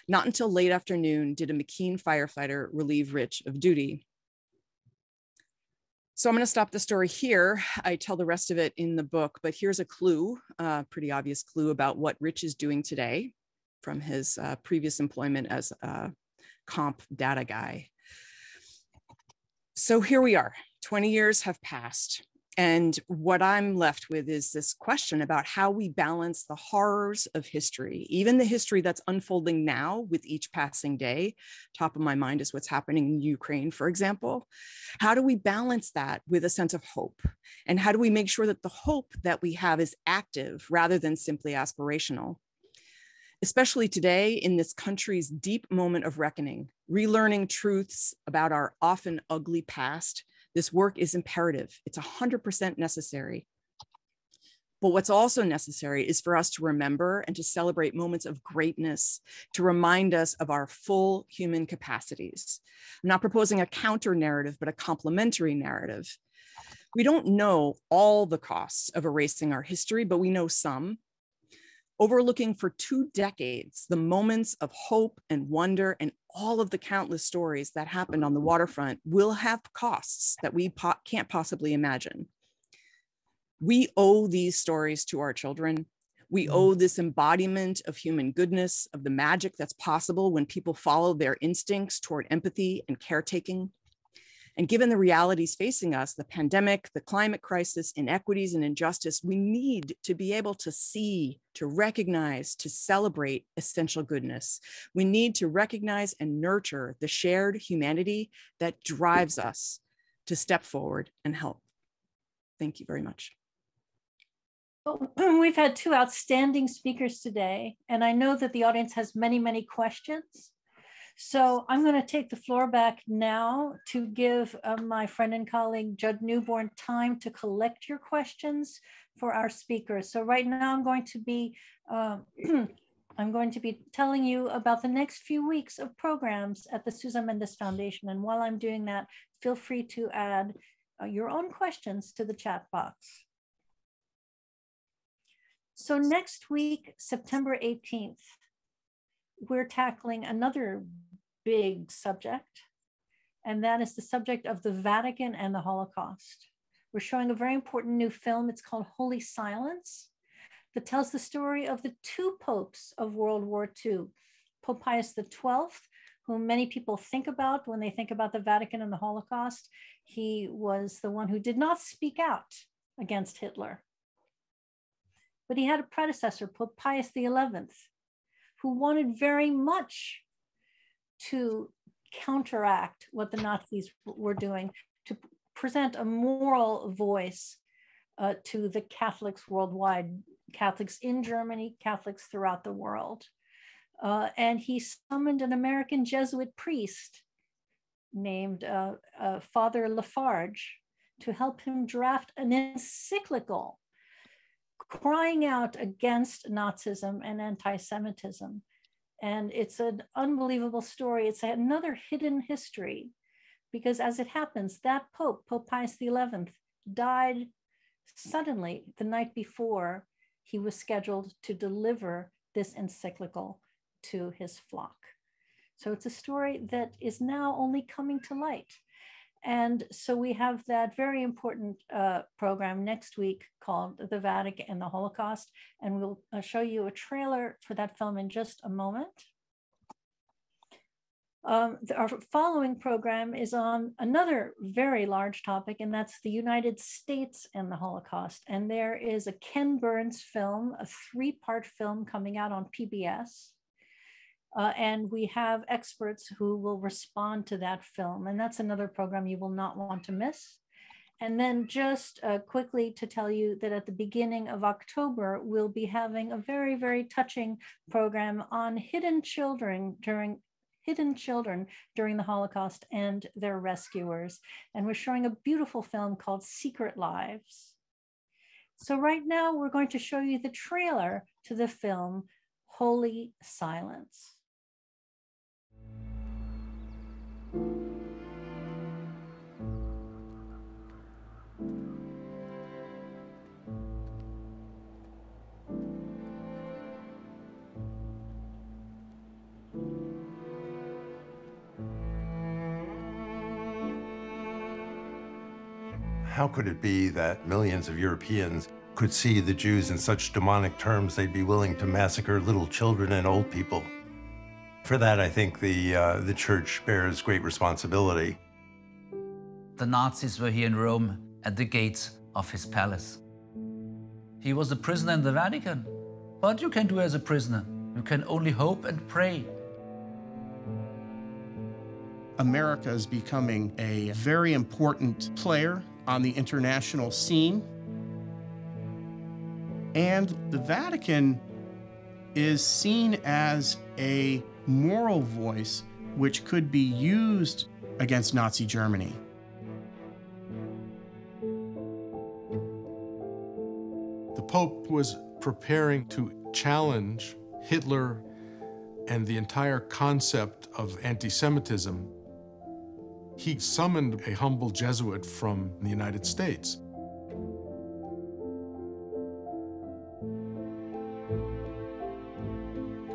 Not until late afternoon did a McKean firefighter relieve Rich of duty. So I'm going to stop the story here. I tell the rest of it in the book, but here's a clue, a pretty obvious clue about what Rich is doing today from his previous employment as a comp data guy. So here we are, 20 years have passed. And what I'm left with is this question about how we balance the horrors of history, even the history that's unfolding now with each passing day. Top of my mind is what's happening in Ukraine, for example. How do we balance that with a sense of hope? And how do we make sure that the hope that we have is active rather than simply aspirational? Especially today in this country's deep moment of reckoning, relearning truths about our often ugly past, this work is imperative. It's 100% necessary. But what's also necessary is for us to remember and to celebrate moments of greatness, to remind us of our full human capacities. I'm not proposing a counter narrative, but a complementary narrative. We don't know all the costs of erasing our history, but we know some. Overlooking for 2 decades, the moments of hope and wonder and all of the countless stories that happened on the waterfront will have costs that we can't possibly imagine. We owe these stories to our children. We owe this embodiment of human goodness, of the magic that's possible when people follow their instincts toward empathy and caretaking. And given the realities facing us, the pandemic, the climate crisis, inequities and injustice, we need to be able to see, to recognize, to celebrate essential goodness. We need to recognize and nurture the shared humanity that drives us to step forward and help. Thank you very much. We've had 2 outstanding speakers today, and I know that the audience has many, many questions. So I'm going to take the floor back now to give my friend and colleague Judd Newborn time to collect your questions for our speakers. So right now I'm going to be telling you about the next few weeks of programs at the Susan Mendes Foundation. And while I'm doing that, feel free to add your own questions to the chat box. So next week, September 18th, we're tackling another big subject, and that is the subject of the Vatican and the Holocaust. We're showing a very important new film. It's called Holy Silence, that tells the story of the two popes of World War II, Pope Pius XII, whom many people think about when they think about the Vatican and the Holocaust. He was the one who did not speak out against Hitler. But he had a predecessor, Pope Pius XI, who wanted very much to counteract what the Nazis were doing, to present a moral voice to the Catholics worldwide, Catholics in Germany, Catholics throughout the world. And he summoned an American Jesuit priest named Father Lafarge to help him draft an encyclical crying out against Nazism and anti-Semitism. And it's an unbelievable story. It's another hidden history, because as it happens, that Pope, Pope Pius XI, died suddenly the night before he was scheduled to deliver this encyclical to his flock. So it's a story that is now only coming to light. And so we have that very important program next week called The Vatican and the Holocaust. And we'll show you a trailer for that film in just a moment. Our following program is on another very large topic, and that's the United States and the Holocaust. And there is a Ken Burns film, a 3-part film coming out on PBS. And we have experts who will respond to that film. And that's another program you will not want to miss. And then just quickly to tell you that at the beginning of October, we'll be having a very, very touching program on hidden children during the Holocaust and their rescuers. And we're showing a beautiful film called Secret Lives. So right now we're going to show you the trailer to the film Holy Silence. How could it be that millions of Europeans could see the Jews in such demonic terms they'd be willing to massacre little children and old people? For that, I think the church bears great responsibility. The Nazis were here in Rome at the gates of his palace. He was a prisoner in the Vatican. What you can do as a prisoner? You can only hope and pray. America is becoming a very important player on the international scene. And the Vatican is seen as a moral voice which could be used against Nazi Germany. The Pope was preparing to challenge Hitler and the entire concept of anti-Semitism. He summoned a humble Jesuit from the United States.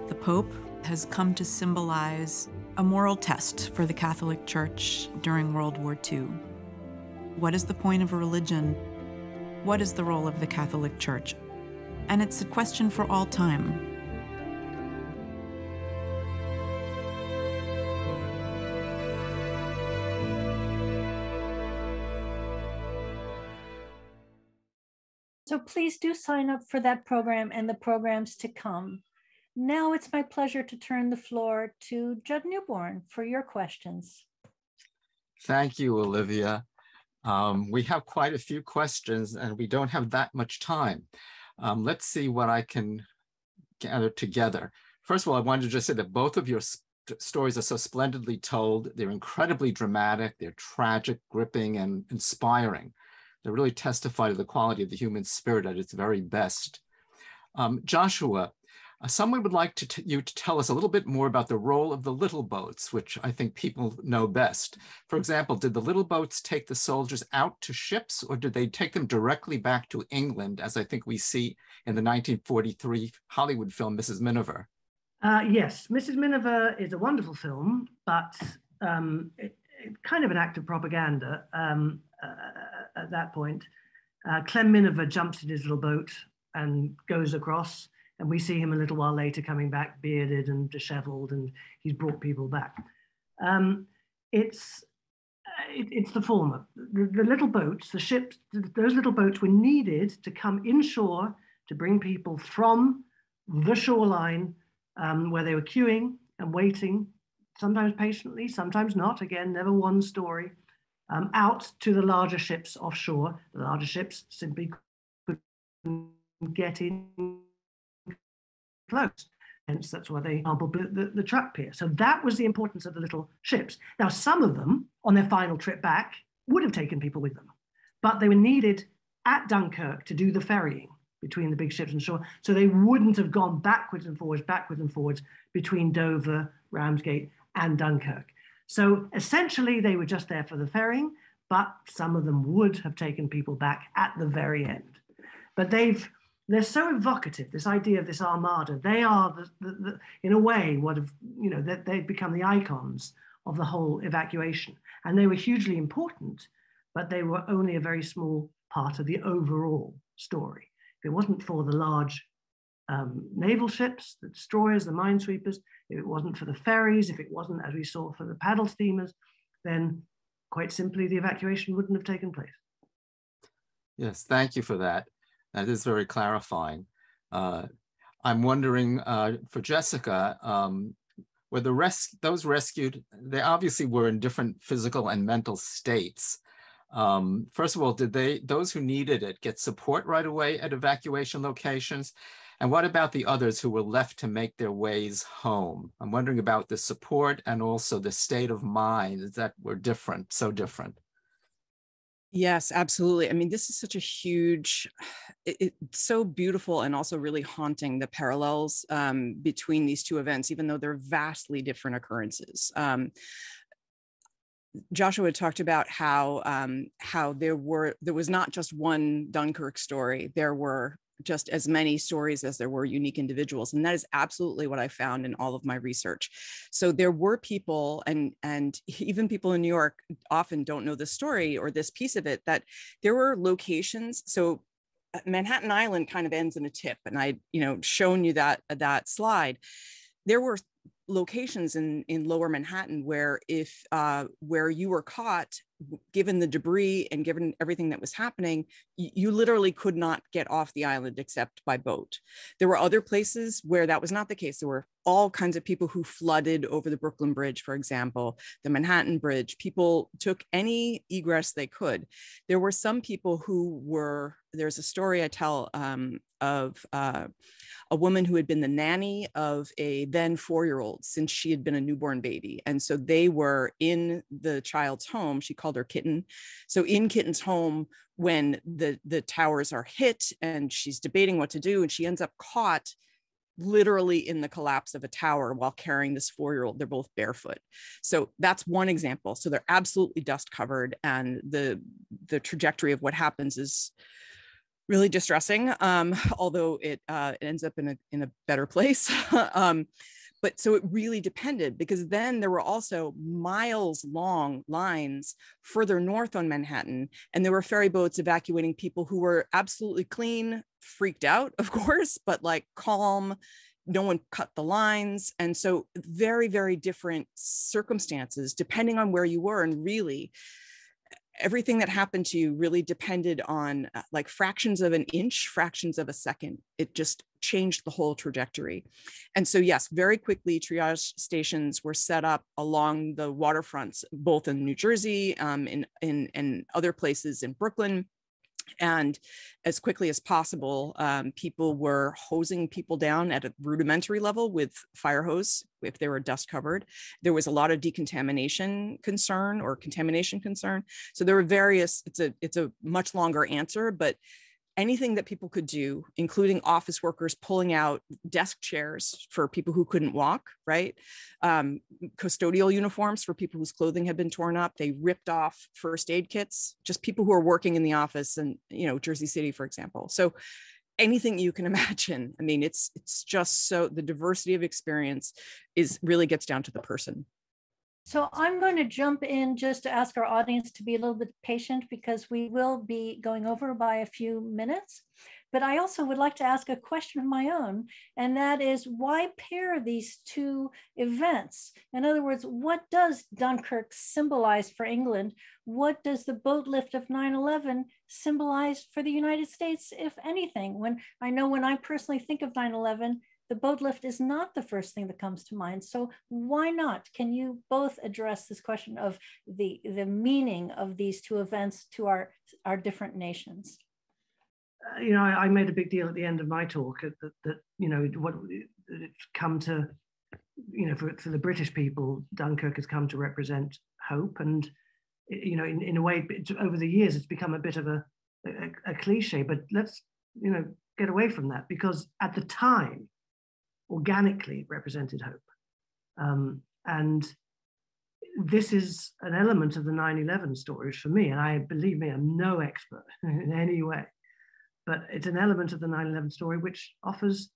The Pope has come to symbolize a moral test for the Catholic Church during World War II. What is the point of a religion? What is the role of the Catholic Church? And it's a question for all time. So please do sign up for that program and the programs to come. Now it's my pleasure to turn the floor to Judd Newborn for your questions. Thank you, Olivia. We have quite a few questions and we don't have that much time. Let's see what I can gather together. First of all, I wanted to just say that both of your stories are so splendidly told. They're incredibly dramatic. They're tragic, gripping, and inspiring. They really testify to the quality of the human spirit at its very best. Joshua, someone would like you to tell us a little bit more about the role of the little boats, which I think people know best. For example, did the little boats take the soldiers out to ships, or did they take them directly back to England, as I think we see in the 1943 Hollywood film, Mrs. Miniver? Yes, Mrs. Miniver is a wonderful film, but kind of an act of propaganda at that point. Clem Miniver jumps in his little boat and goes across, and we see him a little while later coming back bearded and disheveled, and he's brought people back. It's the former. The little boats, the ships, those little boats were needed to come inshore to bring people from the shoreline where they were queuing and waiting, sometimes patiently, sometimes not, again, never one story, out to the larger ships offshore. The larger ships simply couldn't get in close. Hence, that's why they built the truck pier. So that was the importance of the little ships. Now, some of them, on their final trip back, would have taken people with them, but they were needed at Dunkirk to do the ferrying between the big ships and shore. So they wouldn't have gone backwards and forwards between Dover, Ramsgate, and Dunkirk. So essentially, they were just there for the ferrying, but some of them would have taken people back at the very end. But they're so evocative, this idea of this armada. They are, in a way, they've become the icons of the whole evacuation. And they were hugely important, but they were only a very small part of the overall story. If it wasn't for the large naval ships, the destroyers, the minesweepers, if it wasn't for the ferries, if it wasn't, as we saw, for the paddle steamers, then quite simply the evacuation wouldn't have taken place. Yes, thank you for that. That is very clarifying. I'm wondering for Jessica, were those rescued, they obviously were in different physical and mental states. First of all, did those who needed it get support right away at evacuation locations? And what about the others who were left to make their ways home? I'm wondering about the support and also the state of mind that were different, so different. Yes, absolutely. I mean, this is such a huge, it's so beautiful and also really haunting, the parallels between these two events, even though they're vastly different occurrences. Joshua talked about how there was not just one Dunkirk story. There were just as many stories as there were unique individuals. And that is absolutely what I found in all of my research. So there were people, and even people in New York often don't know this story or this piece of it, that there were locations. So Manhattan Island kind of ends in a tip, and I, shown you that slide. There were locations in lower Manhattan where where you were caught, given the debris and given everything that was happening, you literally could not get off the island except by boat. There were other places where that was not the case. There were all kinds of people who flooded over the Brooklyn Bridge, for example, the Manhattan Bridge. People took any egress they could. There were some people who there's a story I tell of a woman who had been the nanny of a then 4-year-old since she had been a newborn baby. And so they were in the child's home. She called her Kitten. So in Kitten's home, when the towers are hit and she's debating what to do, and she ends up caught literally in the collapse of a tower while carrying this 4-year-old. They're both barefoot. So that's one example. So they're absolutely dust covered, and the trajectory of what happens is really distressing, although it ends up in a better place. But so it really depended, because then there were also miles long lines further north on Manhattan, and there were ferry boats evacuating people who were absolutely clean, freaked out, of course, but like calm. No one cut the lines. And so very, very different circumstances depending on where you were. And really, everything that happened to you really depended on like fractions of an inch, fractions of a second. It just changed the whole trajectory. And so, yes, very quickly, triage stations were set up along the waterfronts, both in New Jersey, in other places in Brooklyn. And as quickly as possible, people were hosing people down at a rudimentary level with fire hose if they were dust covered. There was a lot of decontamination concern or contamination concern. So there were various, it's a much longer answer, but anything that people could do, including office workers pulling out desk chairs for people who couldn't walk, right? Custodial uniforms for people whose clothing had been torn up. They ripped off first aid kits, just people who are working in the office and, Jersey City, for example. So anything you can imagine. I mean, it's just so the diversity of experience really gets down to the person. So I'm going to jump in just to ask our audience to be a little bit patient because we will be going over by a few minutes. But I also would like to ask a question of my own, and that is, why pair these two events? In other words, what does Dunkirk symbolize for England? What does the boatlift of 9/11 symbolize for the United States, if anything? When I personally think of 9/11, the boatlift is not the first thing that comes to mind. So why not? Can you both address this question of the meaning of these two events to our different nations? I made a big deal at the end of my talk that what it's come to, for the British people, Dunkirk has come to represent hope. And, in a way, over the years, it's become a bit of a cliche, but let's, get away from that, because at the time, organically, it represented hope. And this is an element of the 9/11 stories for me, and believe me, I'm no expert in any way, but it's an element of the 9/11 story which offers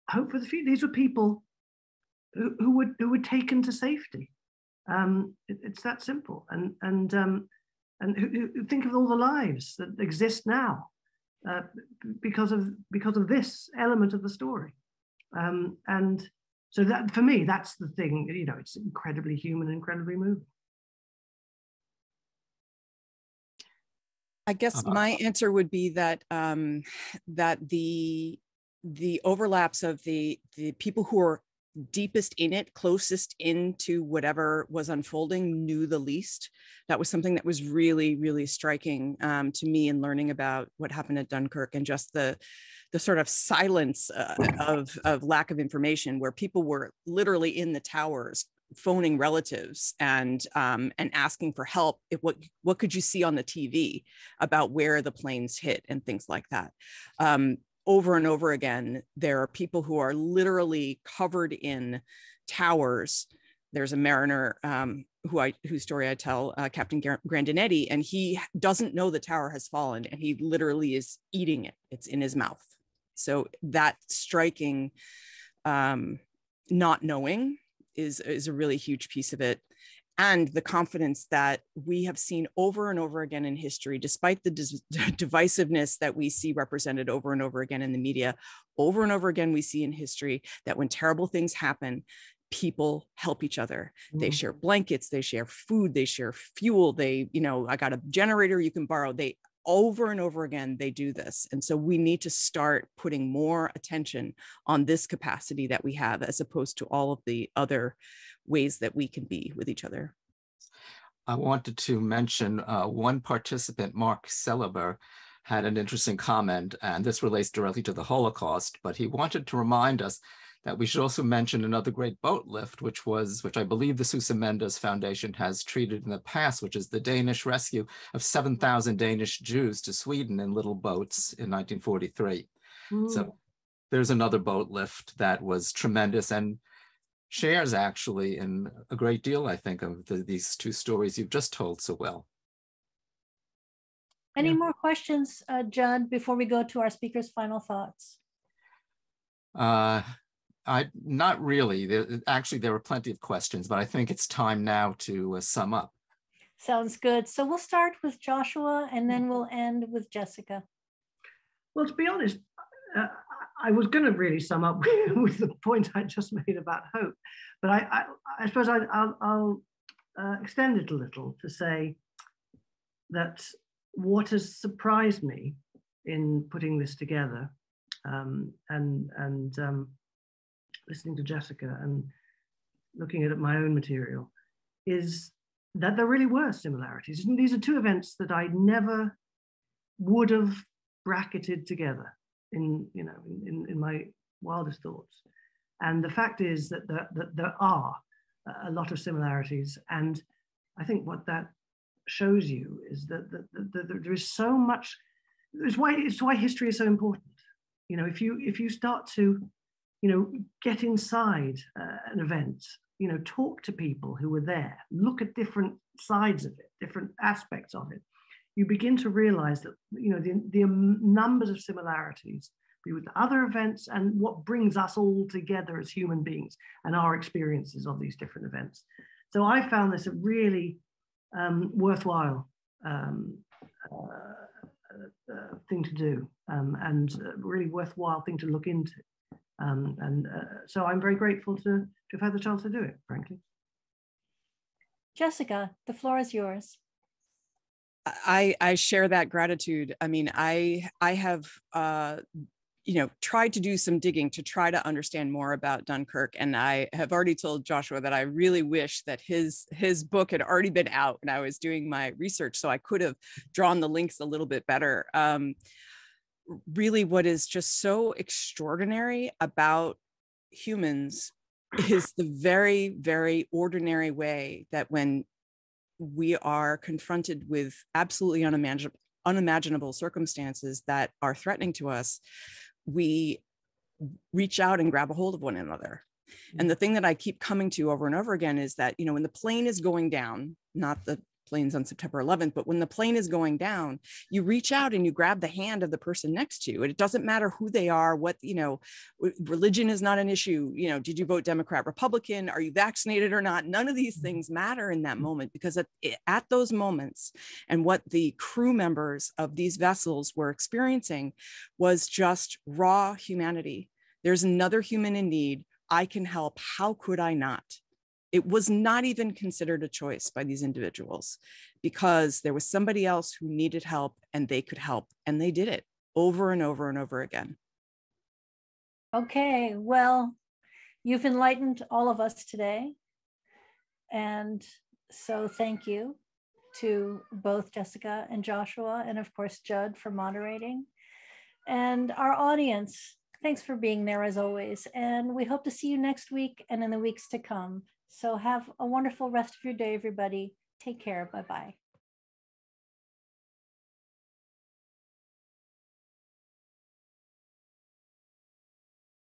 hope for the future. These were people who were taken to safety. It's that simple, and who think of all the lives that exist now because of this element of the story. And so that, for me, that's the thing, it's incredibly human, incredibly moving. I guess my answer would be that that the overlaps of the people who are deepest in it, closest into whatever was unfolding, knew the least. That was something that was really, really striking to me in learning about what happened at Dunkirk, and just the sort of silence of lack of information, where people were literally in the towers phoning relatives and asking for help. What could you see on the TV about where the planes hit and things like that. Over and over again, there are people who are literally covered in towers. There's a mariner whose story I tell, Captain Grandinetti, and he doesn't know the tower has fallen, and he literally is eating it. It's in his mouth. So that striking not knowing is a really huge piece of it. And the confidence that we have seen over and over again in history, despite the divisiveness that we see represented over and over again in the media, over and over again, we see in history that when terrible things happen, people help each other. They share blankets, they share food, they share fuel. I got a generator you can borrow. Over and over again, they do this. And so we need to start putting more attention on this capacity that we have, as opposed to all of the other ways that we can be with each other. I wanted to mention one participant, Mark Celeber, had an interesting comment, and this relates directly to the Holocaust, but he wanted to remind us that we should also mention another great boat lift, which I believe the Susa Mendes Foundation has treated in the past, which is the Danish rescue of 7,000 Danish Jews to Sweden in little boats in 1943. So there's another boat lift that was tremendous and shares actually in a great deal, I think, of these two stories you've just told so well. Any more questions, Judd, before we go to our speaker's final thoughts? Not really. There were plenty of questions, but I think it's time now to sum up. Sounds good. So we'll start with Joshua, and then we'll end with Jessica. Well, to be honest, I was going to really sum up with the point I just made about hope, but I suppose I'll extend it a little to say that what has surprised me in putting this together and listening to Jessica and looking at my own material is that there really were similarities. And these are two events that I never would have bracketed together in my wildest thoughts. And the fact is that there are a lot of similarities. And I think what that shows you is that there is so much. It's why history is so important. You know, if you start to, get inside an event, talk to people who were there, look at different sides of it, different aspects of it, you begin to realize that, the numbers of similarities with other events and what brings us all together as human beings and our experiences of these different events. So I found this a really worthwhile thing to do, and a really worthwhile thing to look into. So I'm very grateful to have had the chance to do it, frankly. Jessica, the floor is yours. I share that gratitude. I mean, I have tried to do some digging to try to understand more about Dunkirk, and I have already told Joshua that I really wish that his book had already been out when I was doing my research, so I could have drawn the links a little bit better. Really, what is just so extraordinary about humans is the very, very ordinary way that when we are confronted with absolutely unimaginable circumstances that are threatening to us, we reach out and grab a hold of one another. And the thing that I keep coming to over and over again is that, when the plane is going down, not the planes on September 11th, but when the plane is going down, you reach out and you grab the hand of the person next to you. It doesn't matter who they are, what, religion is not an issue. Did you vote Democrat, Republican? Are you vaccinated or not? None of these things matter in that moment, because at those moments, and what the crew members of these vessels were experiencing was just raw humanity. There's another human in need. I can help. How could I not? It was not even considered a choice by these individuals, because there was somebody else who needed help and they could help, and they did it over and over and over again. Okay, well, you've enlightened all of us today. And so thank you to both Jessica and Joshua, and of course, Judd, for moderating. And our audience, thanks for being there as always. And we hope to see you next week and in the weeks to come. So have a wonderful rest of your day, everybody. Take care. Bye-bye.